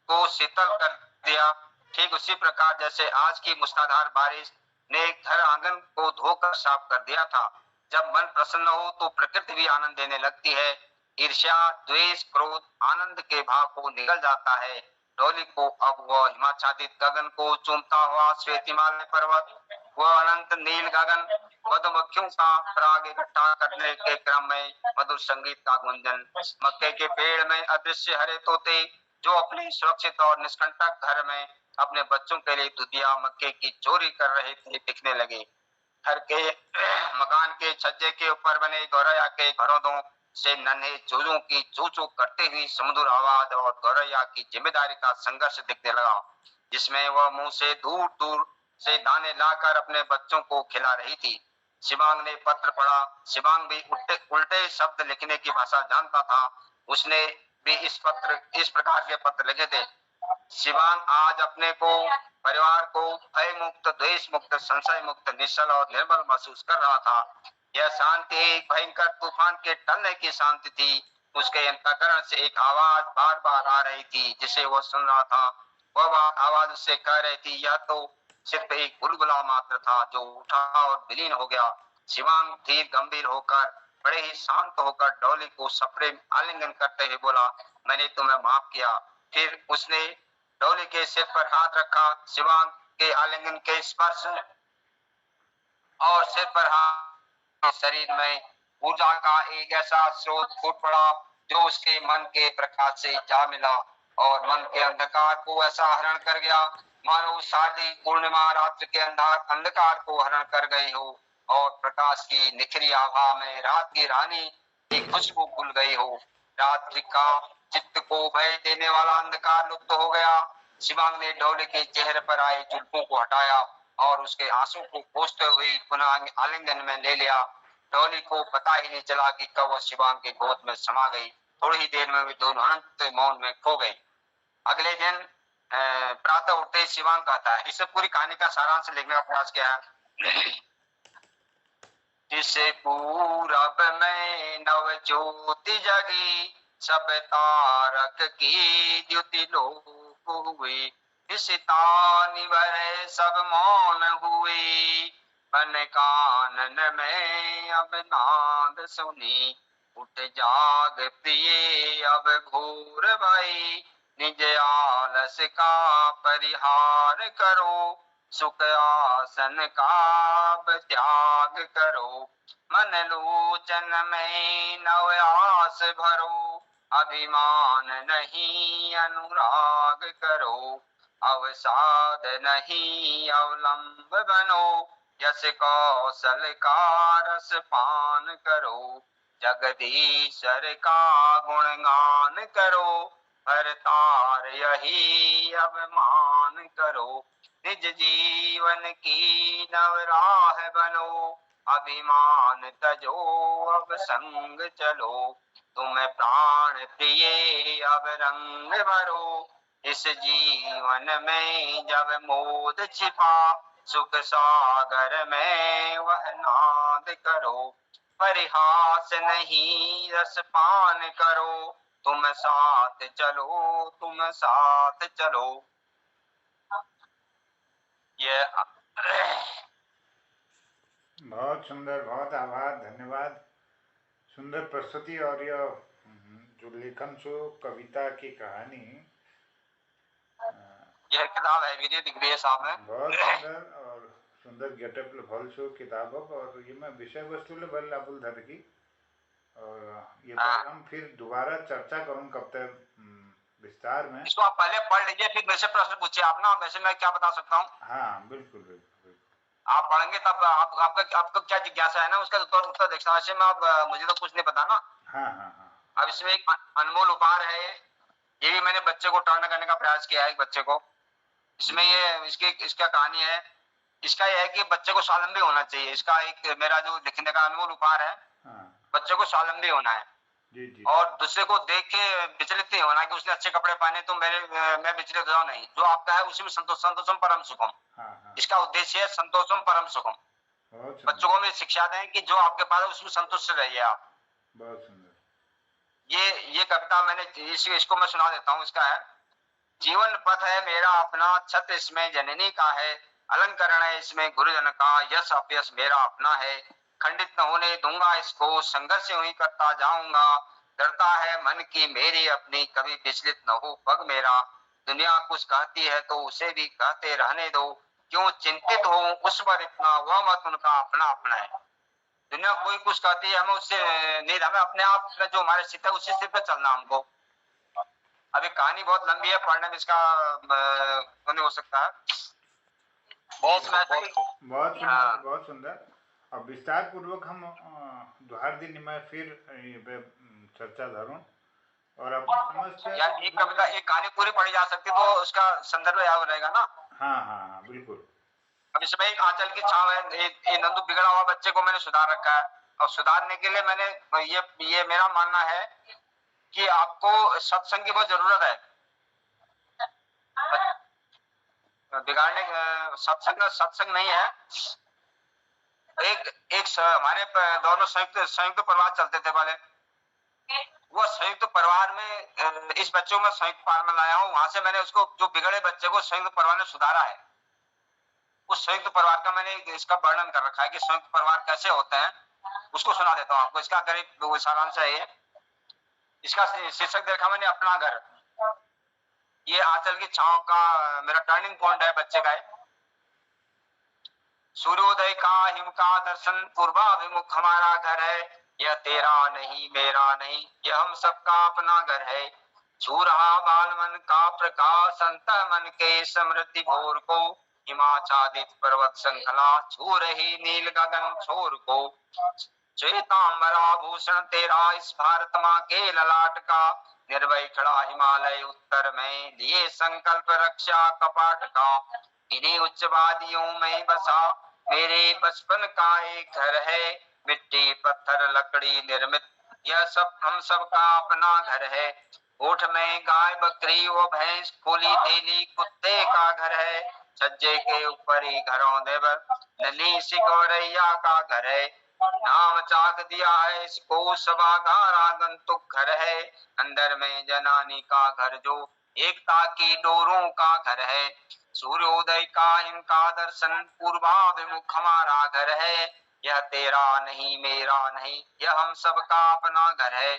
को शीतल कर दिया, ठीक उसी प्रकार जैसे आज की मूसलाधार बारिश ने घर आंगन को धोकर साफ कर दिया था। जब मन प्रसन्न हो तो प्रकृति भी आनंद देने लगती है। ईर्ष्या, द्वेष, क्रोध, आनंद के भाव को निगल जाता है। डोली को अब वह हिमाच्छादित गगन को चूमता हुआ श्वेत हिमालय पर्वत, वह अनंत नील गगन, मधुमक्खियों का पराग इकट्ठा करने के क्रम में मधुर संगीत का गुंजन, मक्के के पेड़ में अदृश्य हरे तोते जो अपने सुरक्षित और निष्कंटक घर में अपने बच्चों के लिए दुधिया मक्के की चोरी कर रहे थे दिखने लगे। घर के मकान के छज्जे के ऊपर बने गौरैया के घरों से नन्हे चूजों की चू चू करते हुई सुमधुर आवाज और गौरैया की जिम्मेदारी का संघर्ष दिखने लगा, जिसमें वह मुंह से दूर दूर से दाने लाकर अपने बच्चों को खिला रही थी। शिवांग ने पत्र पढ़ा। शिवांग भी उल्टे शब्द लिखने की भाषा जानता था। उसने भी इस प्रकार के पत्र लिखे थे। शिवांग आज अपने को, परिवार को भय मुक्त, द्वेष मुक्त, संशय मुक्त, निश्चल और निर्मल महसूस कर रहा था। यह शांति एक भयंकर तूफान के टलने की शांति थी। उसके अंतःकरण से एक आवाज बार बार आ रही थी जिसे वह सुन रहा था। वह आवाज उससे कह रही थी, यह तो सिर्फ एक बुलबुला मात्र था जो उठा और विलीन हो गया। शिवांग धीर गंभीर होकर, बड़े ही शांत होकर डॉली को सप्रेम आलिंगन करते हुए बोला, मैंने तुम्हें माफ किया। फिर उसने डॉली के सिर पर हाथ रखा। शिवांग के आलिंगन के स्पर्श और सिर पर हाथ, शरीर में ऊर्जा का एक ऐसा स्रोत फूट पड़ा जो उसके मन के प्रकाश से जा मिला और मन के अंधकार को ऐसा हरण कर गया मानो शारदीय पूर्णिमा रात्रि के अंधकार को हरण कर गई हो और प्रकाश की निखरी आभा में रात की रानी की खुशबू भूल गई हो। रात्रि का चित्त को भय देने वाला अंधकार लुप्त हो गया। शिवांग ने डोली के चेहरे पर आई जुल्फों को हटाया और उसके आंसू को पोंछते हुए पुनः आलिंगन में ले लिया। डोली को पता ही नहीं चला कि कब वह शिवांग के गोद में समा गई। थोड़ी ही देर में वे दोनों अनंत मौन में खो गए। अगले दिन प्रातः उठते शिवांग कहता है, इसे पूरी कहानी का सारांश लिखने का प्रयास किया है। जिसे पूरब में नव ज्योति जगी, सब तारक की द्युति लोप हुई, निवरे सब मौन हुई, बन कानन में अब नाद सुनी, उठ जाग प्रिय अब घोर भई, निज आलस का परिहार करो, सुख आसन का त्याग करो, मन लोचन में नव आस भरो, अभिमान नहीं अनुराग करो, अवसाद नहीं अवलंब बनो, यश कौशल का रस पान करो, जगदीश्वर का गुणगान करो, भरतार यही अभिमान करो, निज जीवन की नव राह बनो, अभिमान तजो अब संग चलो, तुम प्राण प्रिय अब रंग भरो, इस जीवन में जब मोद छिपा, सुख सागर में वह नाद करो, परिहास नहीं रस पान करो, तुम साथ चलो, तुम साथ चलो। ये बहुत सुंदर, बहुत आभार, धन्यवाद। सुंदर प्रस्तुति और यह जो लेखन सो कविता की कहानी, यह किताब है विजय दिग्विजय साहब में। बहुत सुंदर और सुंदर गेटअप भल सो किताब और ये मैं विषय वस्तु ले भल लाबुल धर की और ये पर हम फिर दोबारा चर्चा करूं कब तक विस्तार में। इसको आप पहले पढ़ लीजिए, फिर मेरे से प्रश्न पूछिए आप ना, वैसे मैं क्या बता सकता हूँ। हाँ बिल्कुल बिल्कुल, आप पढ़ेंगे तब आपका क्या जिज्ञासा है ना उसका उत्तर देख सकते। वैसे में अब मुझे तो कुछ नहीं पता ना। हाँ हाँ हाँ। अब इसमें एक अनमोल उपहार है, ये भी मैंने बच्चे को टर्न करने का प्रयास किया है, एक बच्चे को। इसमें ये इसका कहानी है, इसका यह है कि बच्चे को स्वावलंबी होना चाहिए। इसका एक मेरा जो लिखने का अनमोल उपहार है, बच्चे को स्वावलंबी होना है। जी जी। और दूसरे को देख के विचलित नहीं होना कि उसने अच्छे कपड़े पहने तो मैं विचलित हो जाऊं, नहीं। जो आपका है उसी में संतोषम परम सुखम। इसका उद्देश्य है संतोषम परम सुखम। बच्चों को में शिक्षा दें कि जो आपके पास है उसमें संतुष्ट रहिए आप। बहुत सुंदर। ये कविता मैंने इसको मैं सुना देता हूँ। इसका है, जीवन पथ है मेरा अपना, छत्र इसमें जननी का है, अलंकरण है इसमें गुरुजन का, यश अपयश मेरा अपना है, खंडित न होने दूंगा इसको, संघर्ष यूं ही करता जाऊंगा, डरता है मन की मेरी अपनी, कभी विचलित न हो पग मेरा, दुनिया कुछ कहती है तो उसे भी कहते रहने दो, क्यों चिंतित हो उस पर इतना, वह मत उनका अपना अपना है। दुनिया कोई कुछ कहती है, हमें उससे नहीं, हमें अपने आप में जो हमारे स्थित है उसी स्थिति पे चलना हमको। अभी कहानी बहुत लंबी है, पढ़ने में इसका नहीं हो सकता है। बहुत इसमें ऐसा कि सुंदर, बहुत सुंदर। अब विस्तार पूर्वक हम दोहर दिन में फिर ये पे चर्चा धरूं और अपन समझते या एक कविता, एक कहानी पूरी पढ़ी जा सकती तो उसका संदर्भ याद रहेगा ना। हाँ हाँ हाँ बिल्कुल। अब इसमें एक आंचल की छाव है, एक नंदू बिगड़ा हुआ बच्चे को मैंने सुधार रखा है, और सुधारने के लिए मैंने ये मेरा मानना है कि आपको सत्संग की बहुत जरूरत है। बिगाड़ने सत्संग नहीं है। एक हमारे दौर में संयुक्त परिवार चलते थे पहले। वो संयुक्त परिवार में इस बच्चों में संयुक्त परिवार में लाया हूँ, वहां से मैंने उसको, जो बिगड़े बच्चे को संयुक्त परिवार ने सुधारा है, उस संयुक्त परिवार का मैंने इसका वर्णन कर रखा है कि संयुक्त परिवार कैसे होते हैं। उसको सुना देता हूँ आपको। इसका करीब सारांश है ये। इसका शीर्षक देखा मैंने, अपना घर। ये आंचल की छांव का मेरा टर्निंग पॉइंट है बच्चे का। सूर्योदय का हिम का दर्शन, पूर्वाभिमुख हमारा घर है। यह तेरा नहीं मेरा नहीं, यह हम सबका अपना घर है। छू रहा बाल मन का प्रकाश, अंत मन के समृद्धि भोर को। हिमाच्छादित पर्वत श्रृंखला, छू रही नील गगन छोर को। श्वेतांबरा भूषण तेरा इस भारत माँ के ललाट का। निर्भय खड़ा हिमालय उत्तर में, लिए संकल्प रक्षा कपाट का। इन्हीं उच्च वादियों में बसा मेरे बचपन का एक घर है। मिट्टी पत्थर लकड़ी निर्मित, यह सब हम सब का अपना घर है। ऊँट में गाय बकरी व भैंस, खोली तेली कुत्ते का घर है। छज्जे के ऊपर ही घरों देवर, नन्ही सी गौरैया का घर है। नाम चाक दिया है इसको सभागार, आगंतुक घर है। अंदर में जनानी का घर, जो एकता की डोरों का घर है। सूर्योदय का इनका दर्शन, पूर्वाभिमुख हमारा घर है। यह तेरा नहीं मेरा नहीं, यह हम सबका अपना घर है।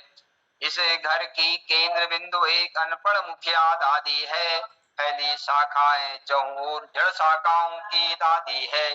इस घर की केंद्र बिंदु एक अनपढ़ मुखिया दादी है। पहली शाखाएं चौर जड़ शाखाओं की दादी है।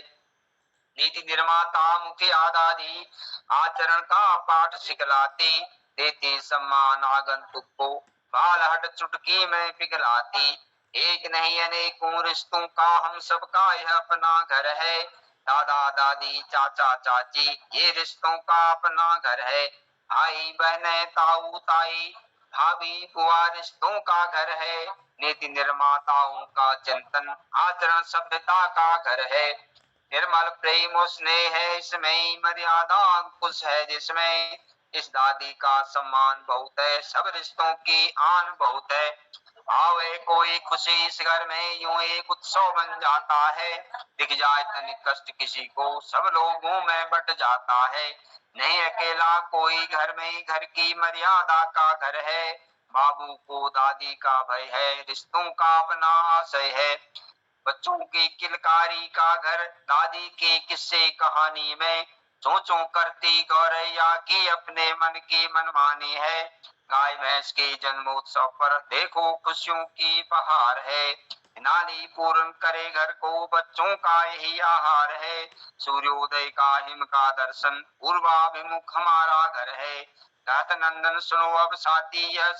नीति निर्माता मुखिया दादी, आचरण का पाठ सिखलाती। देती सम्मान आगंतुक को, बाल हट चुटकी में पिघलाती। एक नहीं अनेकों रिश्तों का हम सबका यह अपना घर है। दादा दादी चाचा चाची, ये रिश्तों का अपना घर है। भाई बहने ताऊ ताई, भाभी बुआ, रिश्तों का घर है। नीति निर्माताओं का चिंतन, आचरण सभ्यता का घर है। निर्मल प्रेम और स्नेह है इसमें, मर्यादा अंकुश है जिसमें। इस दादी का सम्मान बहुत है, सब रिश्तों की आन बहुत है। आवे कोई खुशी इस घर में, यूं एक उत्सव बन जाता है। दिख जाए तनिक कष्ट किसी को, सब लोगों में बट जाता है। नहीं अकेला कोई घर में, घर की मर्यादा का घर है। बाबू को दादी का भय है, रिश्तों का अपना आशय है। बच्चों की किलकारी का घर, दादी के किस्से कहानी में। चों चों करती गौरैया की अपने मन की मनमानी है। गाय भैंस के जन्मोत्सव पर देखो खुशियों की बहार है। नाली पूर्ण करे घर को, बच्चों का यही आहार है। सूर्योदय का हिम का दर्शन, पूर्वाभिमुख हमारा घर है। गात नंदन सुनो अब साथी, यह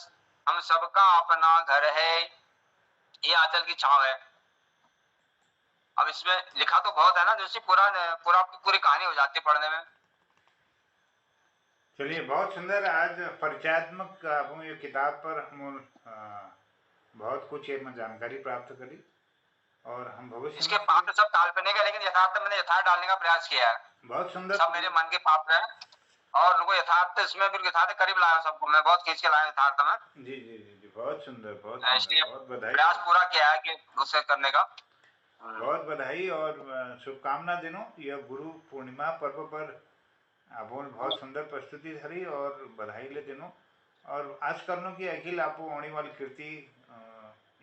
हम सबका अपना घर है। ये आंचल की छाव है। अब इसमें लिखा तो बहुत है ना, जैसे पूरा आपकी पूरी कहानी हो जाती है पढ़ने में। चलिए बहुत सुंदर। आज परिचयात्मक आपको ये किताब पर हम बहुत कुछ में जानकारी प्राप्त करी और हम भविष्य इसके में पात्र सब काल्पनिक है, लेकिन यथार्थ मैंने यथार्थ डालने का प्रयास किया है। बहुत सुंदर। सब मेरे मन के पात्र हैं और उनको यथार्थ इसमें बिल्कुल यथार्थ करीब लाया सबको, मैं बहुत खींच के लाया यथार्थ में। जी जी जी जी बहुत सुंदर, बहुत सुंदर, इसलिए बहुत बधाई। प्रयास पूरा किया है कि उसे करने का। बहुत बधाई और शुभकामना दिनों। यह गुरु पूर्णिमा पर्व पर आप बहुत सुंदर प्रस्तुति धरी और बधाई ले दिनों। और आश करनो कि अखिल आप आने वाली कीर्ति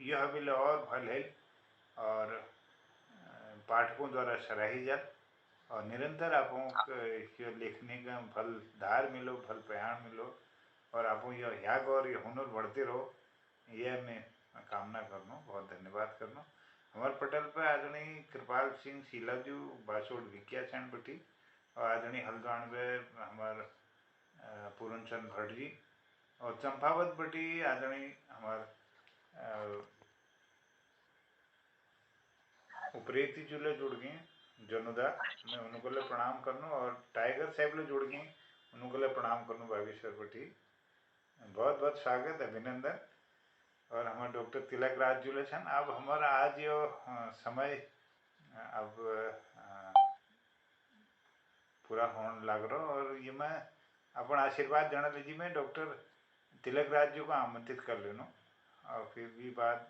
यह बिल और भल है और पाठकों द्वारा सराही जात और निरंतर आप लिखने का फल धार मिलो, फल प्रयाण मिलो और आप यह याग और ये हुनर बढ़ते रहो। यह मैं कामना करनो, बहुत धन्यवाद करनो। हमारे पटेल पे आदरणीय कृपाल सिंह शीलाजू बासोड विकिया चैन बटी और आदरणीय हल्द्वान में हमार पूरन चंद भट्ट जी और चंपावत बटी आदरणीय हमार उपरेती जुले जुड़ गए जनुदा, मैं उनको ले प्रणाम करनो और टाइगर साहब ले जुड़ गए उनको ले प्रणाम करनो बागेश्वर बटी। बहुत बहुत स्वागत अभिनंदन। और हमारे डॉक्टर तिलक राज जुले छन। अब हमारा आज यो समय अब पूरा होने लग रहा और ये मैं अपन आशीर्वाद जाना लीजिए मैं डॉक्टर तिलक राज जी को आमंत्रित कर लेनो और फिर भी बात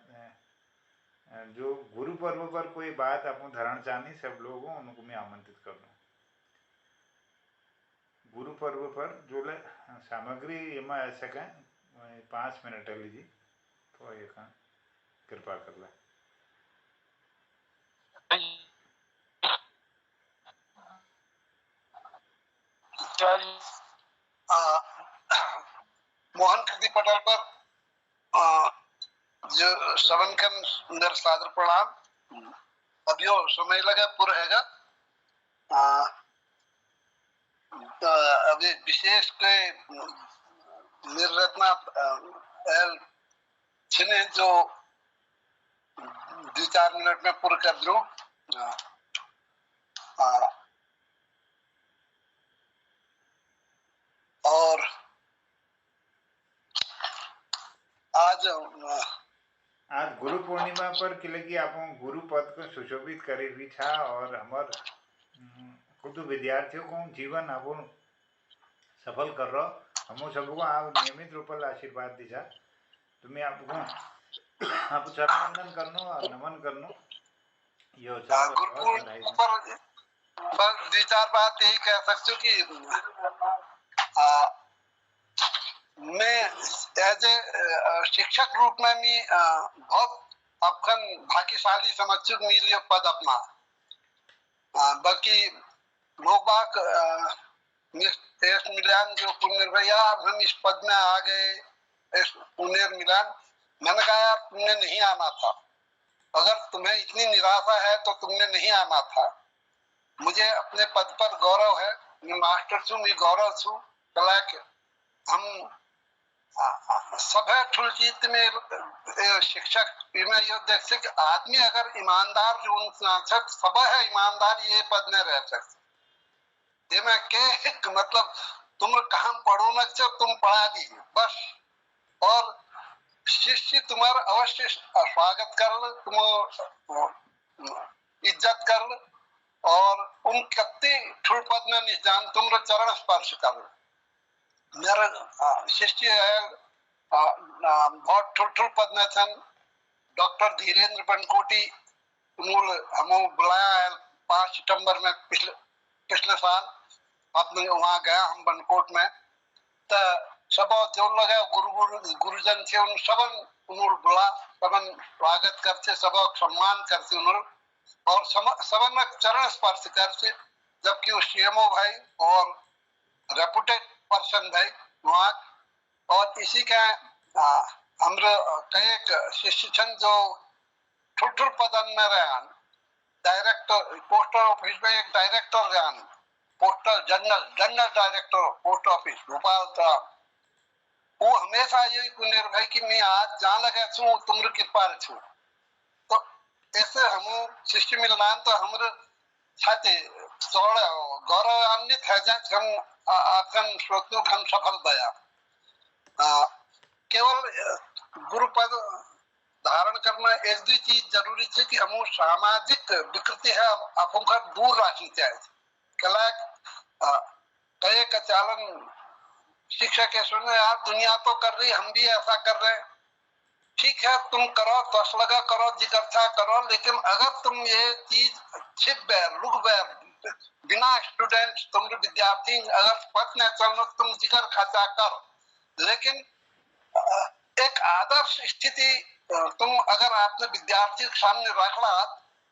जो गुरु पर्व पर कोई बात अपन धारण चाहनी सब लोगों उनको मैं आमंत्रित कर लूँ। गुरु पर्व पर जो ले सामग्री एम आ सकें 5 मिनट लीजिए तो ये कृपा कर ले। मोहन कृति पटेल पर जो श्रवण का सुंदर सादर प्रणाम। अब यो समय लगा पूरा हैगा अभी विशेष के निर्रत्ना एल छिने जो 2-4 मिनट में पूरा कर दूं। और आज गुरु पूर्णिमा पर किलगी आप गुरु पद को सुशोभित करे भी था और हमार खुद विद्यार्थियों को जीवन आप सफल कर रहा हम सबको आप नियमित रूप से आशीर्वाद दीजा तुम्हें आपको आप चरण करनो और नमन करनो यो गुरु पर 2-4 बात यही कह सकते हो कि मैं एज ए शिक्षक रूप में भी बहुत अपखन भाग्यशाली समझ मिलियो पद अपना बल्कि लोग बाग मिलान जो पुण्य भैया हम इस पद में आ गए इस पुण्य मिलान मैंने कहा यार तुमने नहीं आना था। अगर तुम्हें इतनी निराशा है तो तुमने नहीं आना था। मुझे अपने पद पर गौरव है। मैं मास्टर छू मैं गौरव छू कला के हम सब है ठुलचित में शिक्षक में ये देख से आदमी अगर ईमानदार जो सब है ईमानदार ये पद में रह सकते ये मैं के मतलब तुम कहाँ पढ़ो न तुम पढ़ा दी बस और शिष्य तुम्हारा अवश्य स्वागत कर तुम इज्जत कर और उन कत्ती ठुल पद में नहीं जान तुम चरण स्पर्श कर मेरा शिष्य है बहुत ठुल पद में छन डॉक्टर धीरेन्द्र बनकोटी हम बुलाया है 5 सितंबर में पिछले साल अपने वहां गया हम बनकोट में तो सब जो लोग है गुरुजन थे उन सब बुला सबन स्वागत करते सब सम्मान करते उन्होंने और सबन चरण स्पर्श करते जबकि वो सीएमओ भाई और रेपुटेड पर्सन भाई वहाँ और इसी का हमरे कई शिष्य जो ठुल पदन में रहे डायरेक्टर पोस्टल ऑफिस में एक डायरेक्टर रहे postal general director post office Bhopal था वो हमेशा यही पुण्य भाई कि मैं आज जहाँ लगा छू तुम कृपा छू तो ऐसे हम शिष्य मिलनान तो हमारे छाते थोड़ा गौरवान्वित है जब हम आखन श्रोतों हम सफल दया केवल गुरुपद धारण करना एक दो चीज जरूरी है कि हम सामाजिक विकृति है आपको दूर रखनी चाहिए कला कहे का चालन शिक्षा के सुने यार दुनिया तो कर रही हम भी ऐसा कर रहे हैं ठीक है तुम करो तस लगा करो जिगरछा करो लेकिन अगर तुम ये चीज छिप बैर लुक बैर बिना स्टूडेंट तुम विद्यार्थी अगर पथ न चलना तुम जिगर खर्चा कर लेकिन एक आदर्श स्थिति तुम अगर आपने विद्यार्थी के सामने रखला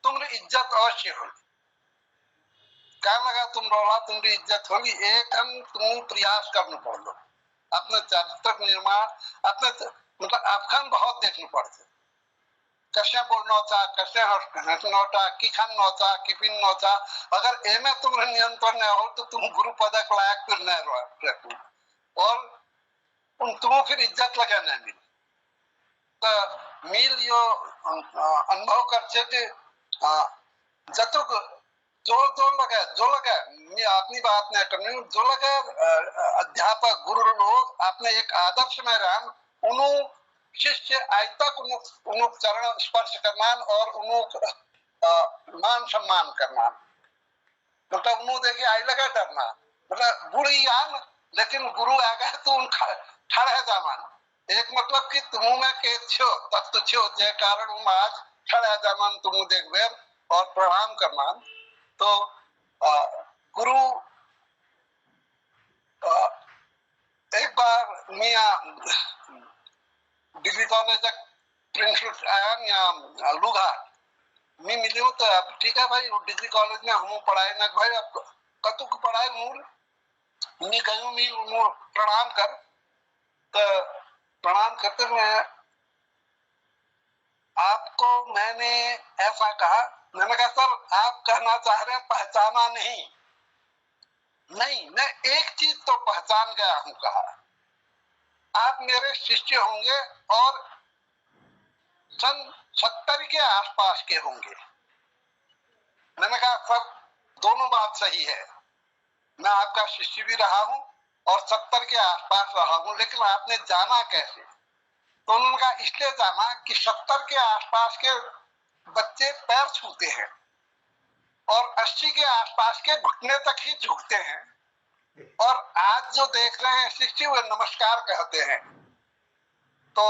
तुम इज्जत अवश्य होगी क्या लगा तुम रोला तुम्हारी इज्जत होगी एक हम तुम प्रयास करना पड़ो अपने चारित्र निर्माण अपने मतलब आपखान बहुत देखना पड़ते कशे बोलनोचा, कशे हसनोचा, किखान नोचा, किपिन नोचा। अगर एमे तुम्हारे नियंत्रण नहीं हो तो तुम गुरु पदक लायक फिर नहीं रहो और उन तुम्हें फिर इज्जत लगे नहीं मिली। तो मिल यो अनुभव कर छे कि जतुक जो लगे मैं अपनी बात नहीं करनी हूँ, जो लगे अध्यापक गुरु लोग अपने एक आदर्श में रहन, उन्हों शिष्य आज तक उन्हों चरण स्पर्श करना और उन्हों मान सम्मान करना, मतलब उन्हों देखे आई लगा डरना, मतलब बुरी आन लेकिन गुरु आ गए तो उन खड़े जामान। एक मतलब कि तुम में के छो तत्व छो जे कारण हम आज खड़े जामान तुम देख बेर और प्रणाम करना। तो गुरु एक बार मैं डिग्री कॉलेज प्रिंसिपल आया या लुगा मैं मिली हूँ, तो अब ठीक है भाई डिग्री कॉलेज में हम पढ़ाए ना भाई अब कतु को पढ़ाए मूल मैं गयू मैं प्रणाम कर, तो प्रणाम करते मैं आपको मैंने ऐसा कहा, मैंने कहा सर आप कहना चाह रहे हैं पहचाना नहीं, नहीं मैं एक चीज तो पहचान गया हूं, कहा आप मेरे शिष्य होंगे और सन 70 के आसपास के होंगे। मैंने कहा सर दोनों बात सही है, मैं आपका शिष्य भी रहा हूं और 70 के आसपास रहा हूं, लेकिन आपने जाना कैसे? तो उन्होंने कहा इसलिए जाना कि 70 के आसपास के बच्चे पैर छूते हैं और 80 के आसपास के घुटने तक ही झुकते हैं, और आज जो देख रहे हैं शिष्य वे नमस्कार कहते हैं। तो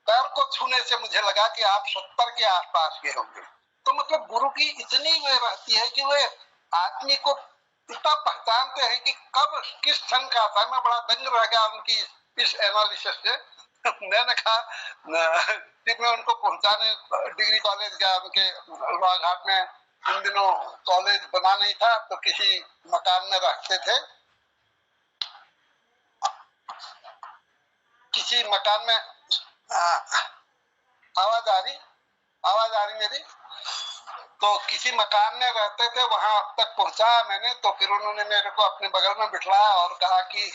पैर को छूने से मुझे लगा कि आप 70 के आसपास के होंगे। तो मतलब गुरु की इतनी वे रहती है कि वे आदमी को इतना पहचानते हैं कि कब किस क्षण का था। मैं बड़ा दंग रह गया उनकी इस एनालिसिस से। मैंने कहा फिर मैं उनको पहुंचाने डिग्री कॉलेज गया, उनके घाट में उन दिनों कॉलेज बना नहीं था तो किसी मकान में रखते थे, किसी मकान में आवाज आ रही मेरी, तो किसी मकान में रहते थे, वहां तक पहुंचा मैंने। तो फिर उन्होंने मेरे को अपने बगल में बिठाया और कहा कि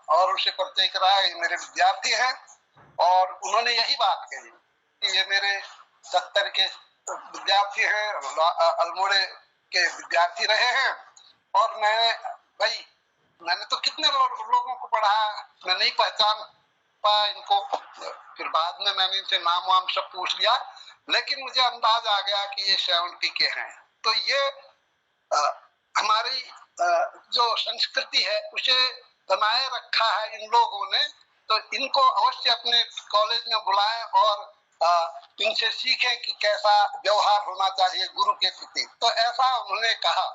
और उसे परिचय कराया, ये मेरे विद्यार्थी हैं, और उन्होंने यही बात कही कि ये मेरे 70 के विद्यार्थी हैं, अल्मोड़े के विद्यार्थी रहे हैं, और मैंने तो कितने लोगों को पढ़ाया, मैं नहीं पहचान पाया इनको। फिर बाद में मैंने इनसे नाम वाम सब पूछ लिया, लेकिन मुझे अंदाज आ गया कि ये 70 के हैं। तो ये हमारी जो संस्कृति है उसे बनाए रखा है इन लोगों ने, तो इनको अवश्य अपने कॉलेज में बुलाएं और इनसे सीखें कि कैसा व्यवहार होना चाहिए गुरु के प्रति। तो ऐसा उन्होंने कहा,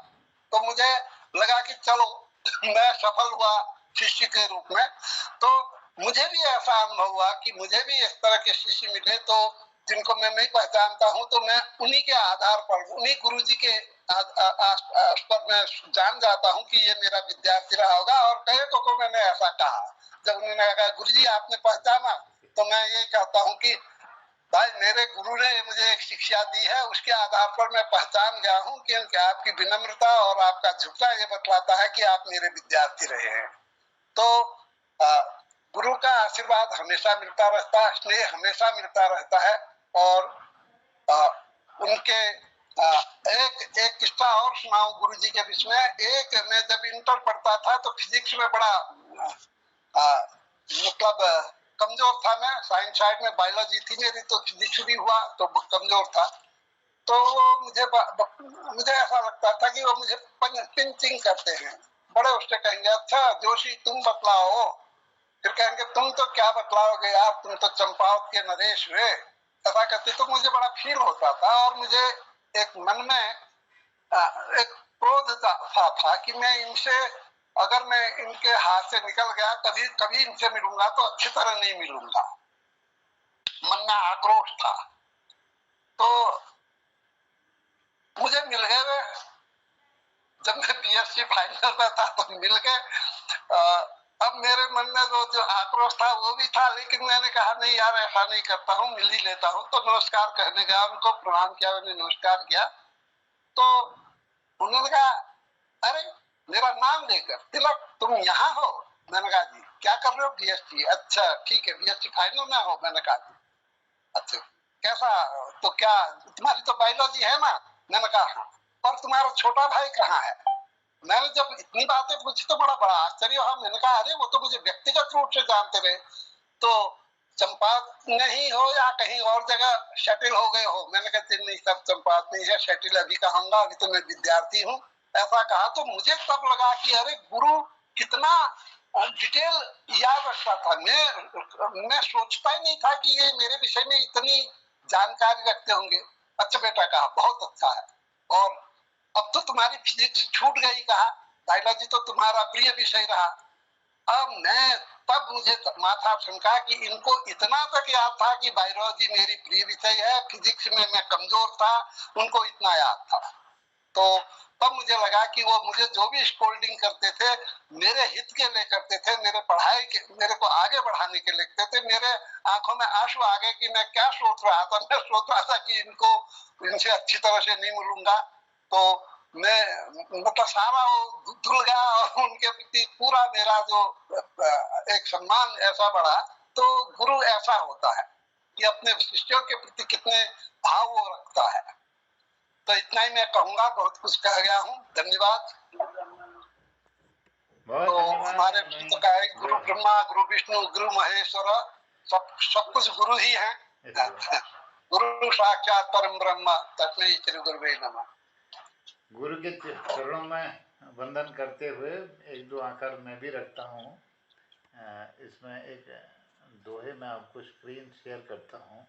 तो मुझे लगा कि चलो मैं सफल हुआ शिष्य के रूप में। तो मुझे भी ऐसा अनुभव हुआ कि मुझे भी इस तरह के शिष्य मिले, तो जिनको मैं नहीं पहचानता हूं तो मैं उन्हीं के आधार पर, उन्हीं गुरुजी के पर मैं जान जाता हूं कि ये मेरा विद्यार्थी रहा होगा। और कई को मैंने ऐसा कहा, जब उन्होंने कहा गुरुजी आपने पहचाना, तो मैं ये कहता हूं कि भाई मेरे गुरु ने मुझे एक शिक्षा दी है, उसके आधार पर मैं पहचान गया हूं कि आपकी विनम्रता और आपका झुकना ये बतलाता है कि आप मेरे विद्यार्थी रहे हैं। तो गुरु का आशीर्वाद हमेशा मिलता रहता है, स्नेह हमेशा मिलता रहता है। और उनके एक किस्सा और सुनाऊं गुरुजी के बीच में। एक मैं जब इंटर पढ़ता था तो फिजिक्स में बड़ा मतलब कमजोर था मैं, साइंस साइड में बायोलॉजी थी मेरी, तो फिजिक्स भी हुआ तो कमजोर था। तो वो मुझे ऐसा लगता था कि वो मुझे पिंचिंग करते हैं। बड़े उससे कहेंगे अच्छा जोशी तुम बतलाओ, फिर कहेंगे तुम तो क्या बतलाओगे यार, तुम तो चंपावत के नरेश हुए, ऐसा कहते। तो मुझे बड़ा फील होता था और मुझे एक मन में एक क्रोध था कि मैं इनसे, अगर मैं इनके हाथ से निकल गया, कभी इनसे मिलूंगा तो अच्छी तरह नहीं मिलूंगा। मन में आक्रोश था। तो मुझे मिल गए, जब मैं बीएससी फाइनल में था तो मिल गए। अब मेरे मन में जो आक्रोश था वो भी था, लेकिन मैंने कहा नहीं यार, ऐसा नहीं करता हूँ, मिल ही लेता हूँ। तो नमस्कार करने गया, उनको प्रणाम किया, मैंने नमस्कार किया। तो उन्होंने कहा अरे मेरा नाम लेकर, तिलक तुम यहाँ हो? मैंने कहा जी। क्या कर रहे हो? बीएससी। अच्छा ठीक है, बीएससी फाइनल में हो? मैंने कहा जी। अच्छा कैसा, तो क्या तुम्हारी तो बायोलॉजी है ना? मैंने कहा हाँ। और तुम्हारा छोटा भाई कहाँ है? मैंने जब इतनी बातें पूछी तो बड़ा बड़ा आश्चर्य हुआ। मैंने कहा अरे वो तो मुझे व्यक्तिगत रूप से जानते रहे, तो चंपात नहीं हो या कहीं और जगह सेटिल हो गए हो? मैंने कहा नहीं सब चंपात नहीं है, सेटिल अभी कहूंगा, अभी तो मैं विद्यार्थी हूँ। ऐसा कहा तो मुझे तब लगा कि अरे गुरु कितना डिटेल याद रखता था। मैं सोचता ही नहीं था कि ये मेरे विषय में इतनी जानकारी रखते होंगे। अच्छा बेटा, कहा बहुत अच्छा है, और अब तो तुम्हारी फिजिक्स छूट गई, कहा बायोलॉजी तो तुम्हारा प्रिय विषय रहा। अब मैं तब मुझे माथा ठनका कि इनको इतना तक याद था कि बायोलॉजी मेरी प्रिय विषय है, फिजिक्स में मैं कमजोर था, उनको इतना याद था। तो तब मुझे लगा कि वो मुझे जो भी स्कोल्डिंग करते थे मेरे हित के लिए करते थे, मेरे पढ़ाई के, मेरे को आगे बढ़ाने के लिए करते थे। मेरे आंखों में आंसू आ गए कि मैं क्या सोच रहा था। मैं सोच रहा था कि इनसे अच्छी तरह से नहीं मिलूंगा, तो मैं मतलब सारा वो धुल गया, और उनके प्रति पूरा मेरा जो एक सम्मान ऐसा बढ़ा। तो गुरु ऐसा होता है कि अपने शिष्यों के प्रति कितने भाव वो रखता है। तो इतना ही मैं कहूंगा, बहुत कुछ कह गया हूँ, धन्यवाद। बहुत तो धन्यवाद हमारे आदरणीय तो का है गुरु ब्रह्मा, गुरु विष्णु, गुरु महेश्वर, सब कुछ गुरु ही है। गुरु साक्षात परम ब्रह्म, तस्मै श्री गुरुवे नमः। गुरु के चरणों में वंदन करते हुए एक दो आकर मैं भी रखता हूँ। इसमें एक दोहे में आपको स्क्रीन शेयर करता हूँ।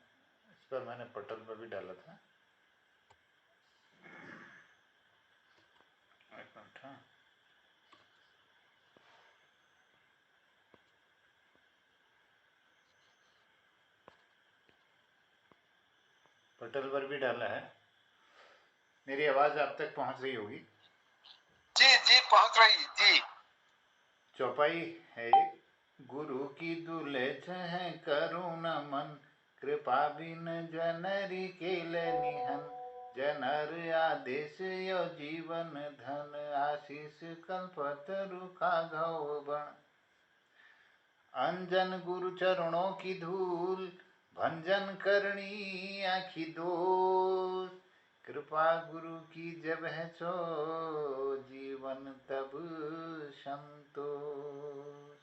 इस पर मैंने पटल पर भी डाला था। एक मिनट, हाँ। पटल पर भी डाला है। मेरी आवाज़ आप तक पहुँच रही होगी। जी जी पहुंच रही जी। चौपाई है एक। गुरु की दुलेछ है करुण मन, कृपा बिन जनरी केले निहन। जनर आदेश यो जीवन धन, आशीष कल्पतरु खाघव बण। अंजन गुरु चरणों की धूल, भंजन करनी आखि दोष। कृपा गुरु की जब है सो, जीवन तब संतोष।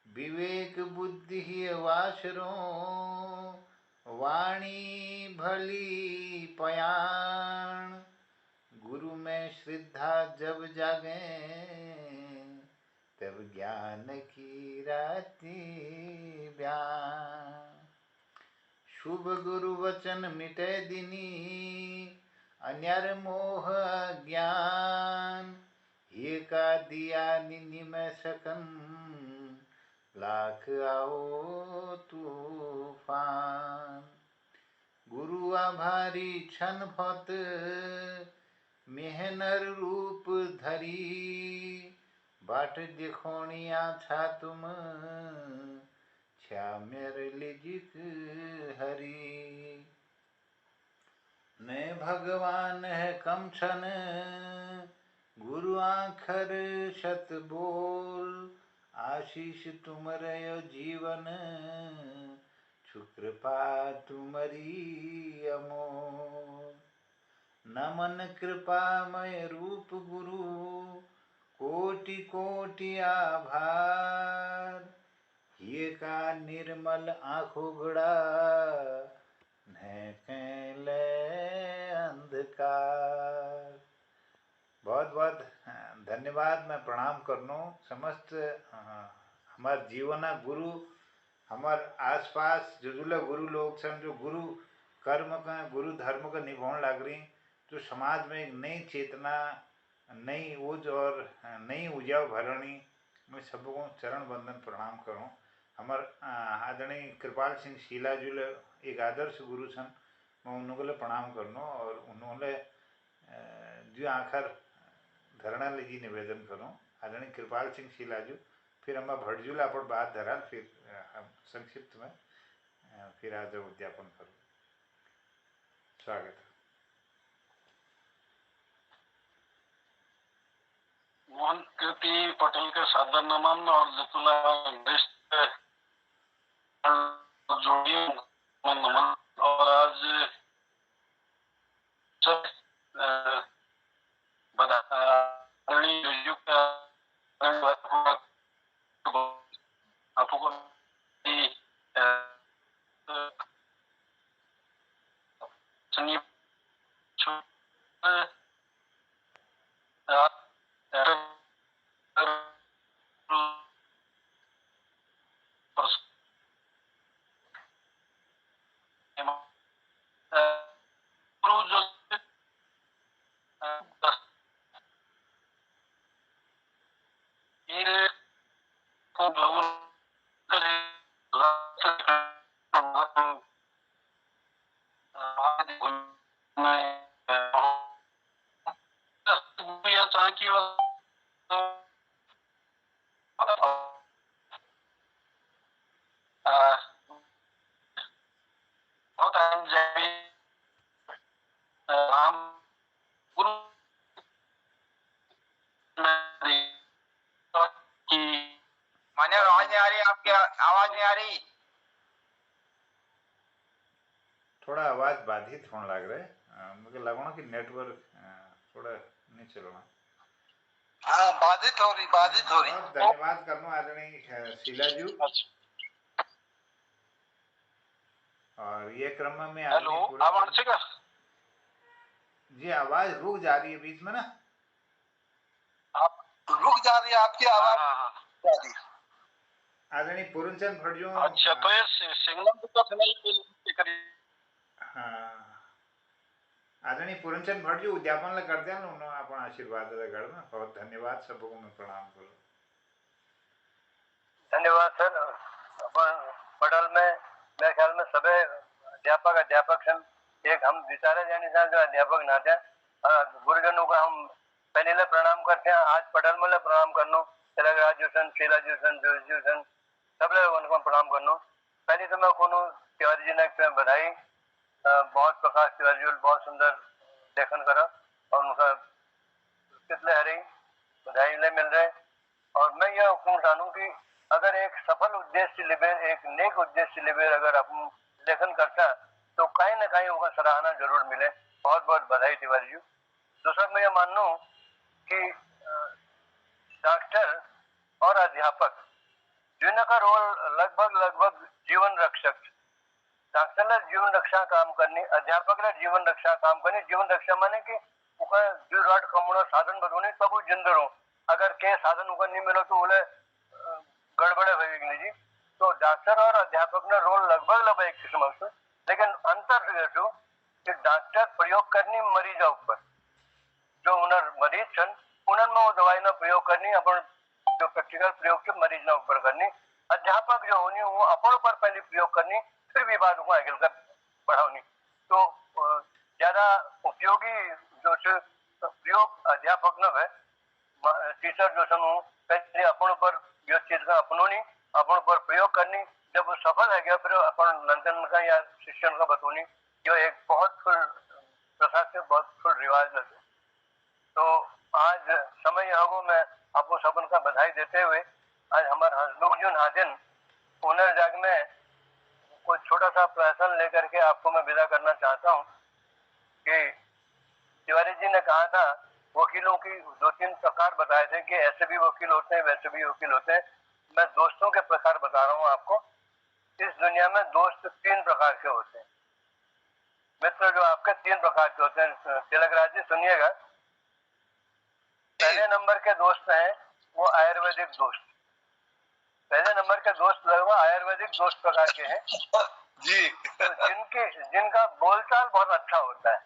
विवेक बुद्धि वासरो, वाणी भली पयाण। गुरु में श्रद्धा जब जागे, तब ज्ञान की राति ब्यान। शुभ गुरु वचन मिटे दिनी, अन्यर मोह ज्ञान। ये का दिया निनि में सकन, लाख आओ तूफान। गुरु आभारी क्षण फत, मेहनर रूप धरी। बाट दिखोणिया था तुम, छा मेरे लिजिक हरी। ने भगवान है कम छन, गुरु आखर शत बोल। आशीष तुम रयो जीवन, कृपा तुम्हारी अमोल। नमन कृपामय रूप गुरु, कोटि कोटि आभार। ये का निर्मल आँखों घड़ा, कैले अंधकार। बहुत बहुत धन्यवाद। मैं प्रणाम करनो समस्त हमार जीवन गुरु, हमार आसपास जो गुरु लोग सन, जो गुरु कर्म का, गुरु धर्म का निभाने लग रही, जो समाज में एक नई चेतना, नई ऊर्ज और नई ऊर्जा भरणी। मैं सबको चरण बंदन प्रणाम करूँ। हमार आदरणीय कृपाल सिंह शीला जी एक आदर्श गुरु सन, मैं उन्होंने प्रणाम करनो। और उन्होंने जो आखिर धरणा लगी निवेदन करूँ, आदरणीय कृपाल सिंह शीला जी फिर हम भटजूल अपन बात धराल, फिर हम संक्षिप्त में फिर आज उद्यापन करूँ। स्वागत है। मोहन कीर्ति पटेल के सादर नमन और जतुला जोड़ी नमन। और आज आपको मान्य आवाज नहीं आ रही, आपकी आवाज नहीं आ रही। थोड़ा आवाज बाधित होने लग रहा है, मुझे लगना कि नेटवर्क थोड़ा नहीं चलना। हाँ, बाधित हो रही। बहुत धन्यवाद करना आदरणीय शीला जी। और ये क्रम में हेलो, आवाज ठीक है जी? आवाज रुक जा रही है बीच में ना, आप रुक जा रही है आपकी आवाज। आदरणीय पूर्णचंद भटजू। अच्छा, तो ये सिग्नल तो नहीं। हाँ, आदरणीय पूर्णचंद भटजू उद्यापन कर दिया ना उन्होंने अपन आशीर्वाद गढ़ में। बहुत धन्यवाद, सबको मैं प्रणाम करूँ। धन्यवाद सर। अपन पटल में मेरे ख्याल में सभी अध्यापक एक हम विचारे जानी जो अध्यापक नाते गुरुजनों का हम पहले प्रणाम करते हैं। आज पटल में प्रणाम करनो, ग्रेजुएशन शीला ग्रेजुएशन सब लोग उनको प्रणाम करनो। पहले तो मैं कोनो तिवारी जी ने बधाई, बहुत प्रकाश तिवारी जी बहुत सुंदर लेखन करा और उनका कितने हरी बधाई ले मिल रहे। और मैं यह कहूँ जानू कि अगर एक सफल उद्देश्य लिबेर, एक नेक उद्देश्य लिबेर अगर अपन लेखन करता तो कहीं ना कहीं उनका सराहना जरूर मिले। बहुत बहुत बधाई तिवारी जी। दूसरा मैं यह मानू कि डॉक्टर और अध्यापक जिनका रोल लगभग जीवन रक्षक। डॉक्टर ने जीवन रक्षा काम करनी, अध्यापक ने जीवन रक्षा काम करनी। जीवन रक्षा माने कि जो राट कमोड़ा साधन बदोनी तब जिंद रहो। अगर के साधन उनको नहीं मिलो तो बोले गड़बड़े होगी जी। तो डॉक्टर और अध्यापक ने रोल लगभग एक किस्म से, लेकिन अंतर कि डॉक्टर प्रयोग करनी मरीजा ऊपर, जो उन्हें मरीज छन उन्हें वो दवाई ना प्रयोग करनी, अपन जो प्रैक्टिकल प्रयोग के मरीज ना ऊपर करनी। अध्यापक जो होनी वो अपन ऊपर पहले प्रयोग करनी, फिर भी बात को आगे कर बढ़ानी। तो ज्यादा उपयोगी जो प्रयोग अध्यापक न है, टीचर जो सन पहले अपन ऊपर यो चीज का अपनोनी, अपन ऊपर प्रयोग करनी। जब वो सफल है गया फिर अपन नंदन का या शिष्यन का बतौनी। जो एक बहुत प्रथा से बहुत रिवाज लगे। तो आज समय यहाँ मैं आपको सबन का बधाई देते हुए आज हमारे हंसमुख जी नाजिन पुनर्जाग में कोई छोटा सा प्रश्न लेकर के आपको मैं विदा करना चाहता हूँ कि तिवारी जी ने कहा था वकीलों की 2-3 प्रकार बताए थे कि ऐसे भी वकील होते हैं वैसे भी वकील होते हैं। मैं दोस्तों के प्रकार बता रहा हूँ आपको। इस दुनिया में दोस्त 3 प्रकार के होते हैं। मित्र जो आपके 3 प्रकार के होते हैं। तिलकराज जी सुनिएगा। पहले नंबर के दोस्त हैं वो आयुर्वेदिक दोस्त। पहले नंबर के दोस्त वो आयुर्वेदिक दोस्त प्रकार के हैं जी। तो जिनका बोलचाल बहुत अच्छा होता है,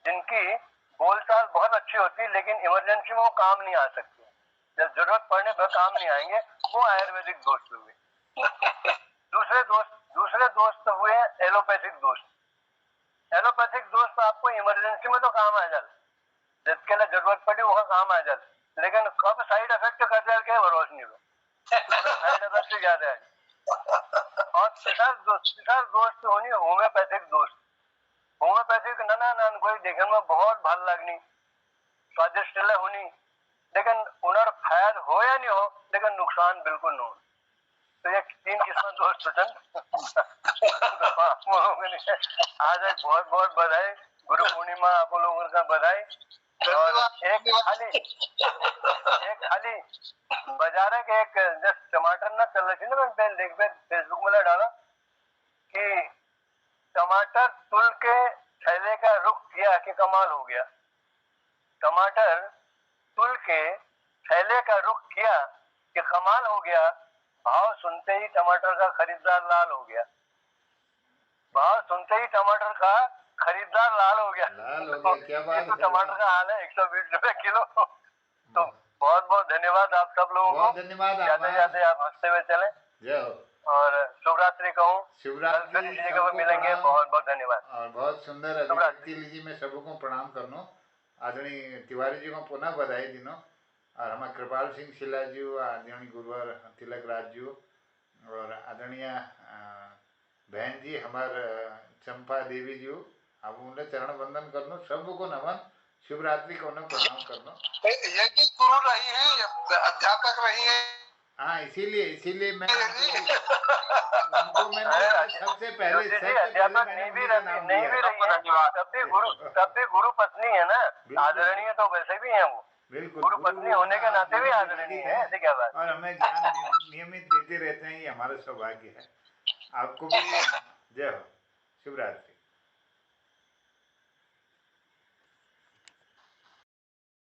जिनकी बोलचाल बहुत अच्छी होती है, लेकिन इमरजेंसी में वो काम नहीं आ सकती। जब जरूरत पड़ने पर काम नहीं आएंगे, वो आयुर्वेदिक दोस्त हुए। दूसरे दोस्त हुए एलोपैथिक दोस्त। एलोपैथिक दोस्त आपको इमरजेंसी में तो काम आ जाए, जिसके लिए जरूरत पड़ी वह काम आ जाए, लेकिन कब साइड इफेक्ट कर जाए क्या भरोसा नहीं हुआ। भूल जाते हैं। और तीसरा दोस्त होनी होम्योपैथिक दोस्त। होम्योपैथिक नान कोई देखने में बहुत भल लगनी, स्वादिष्ट होनी, लेकिन उनर फायद हो या नहीं हो, लेकिन नुकसान बिल्कुल न हो। तो ये 3 किस्म दोस्त आज एक बहुत बहुत बधाई, गुरु पूर्णिमा आप लोगों का बधाई। और एक खाली बाजार के एक जस्ट टमाटर ना चल रही थी ना, मैं देख फेसबुक में डाला कि टमाटर तुल के थैले का रुख किया कि कमाल हो गया। टमाटर तुल के थैले का रुख किया कि कमाल हो गया। भाव सुनते ही टमाटर का खरीदार लाल हो गया। भाव सुनते ही टमाटर का खरीदार लाल हो गया। क्या बात तो टमाटर का हाल है 120 रुपए किलो। तो बहुत बहुत धन्यवाद आप सब लोगों को। धन्यवाद। जाते जाते आप हंसते हुए चले और शुभरात्रि कहूँ। शिवरात्रि जगह पर मिलेंगे। बहुत बहुत धन्यवाद और बहुत सुंदर अभिव्यक्ति लीजिए। मैं सबको प्रणाम करनो। आदरणीय तिवारी जी को पुनः बधाई दिनो। और हमारे कृपाल सिंह शिला जी, आदरणीय गुरुवर तिलक राज जी और आदरणीय बहन जी हमारे चंपा देवी जी, अब उन्हें चरण वंदन करनो। सबको नमन, शिवरात्रि को उन्हें प्रणाम करनो। ये भी गुरु रही है, अध्यापक रही है। हाँ, इसीलिए मैं उनको मैंने सबसे पहले अध्यापक नहीं भी रही है, तब भी गुरु पत्नी है ना। आदरणीय तो वैसे भी है वो, बिल्कुल गुरु पत्नी होने के नाते भी आदरणीय है। ऐसी क्या बात। और हमें ज्ञान नियमित देते रहते हैं, ये हमारा सौभाग्य है। आपको भी जय हो। शिवरात्रि।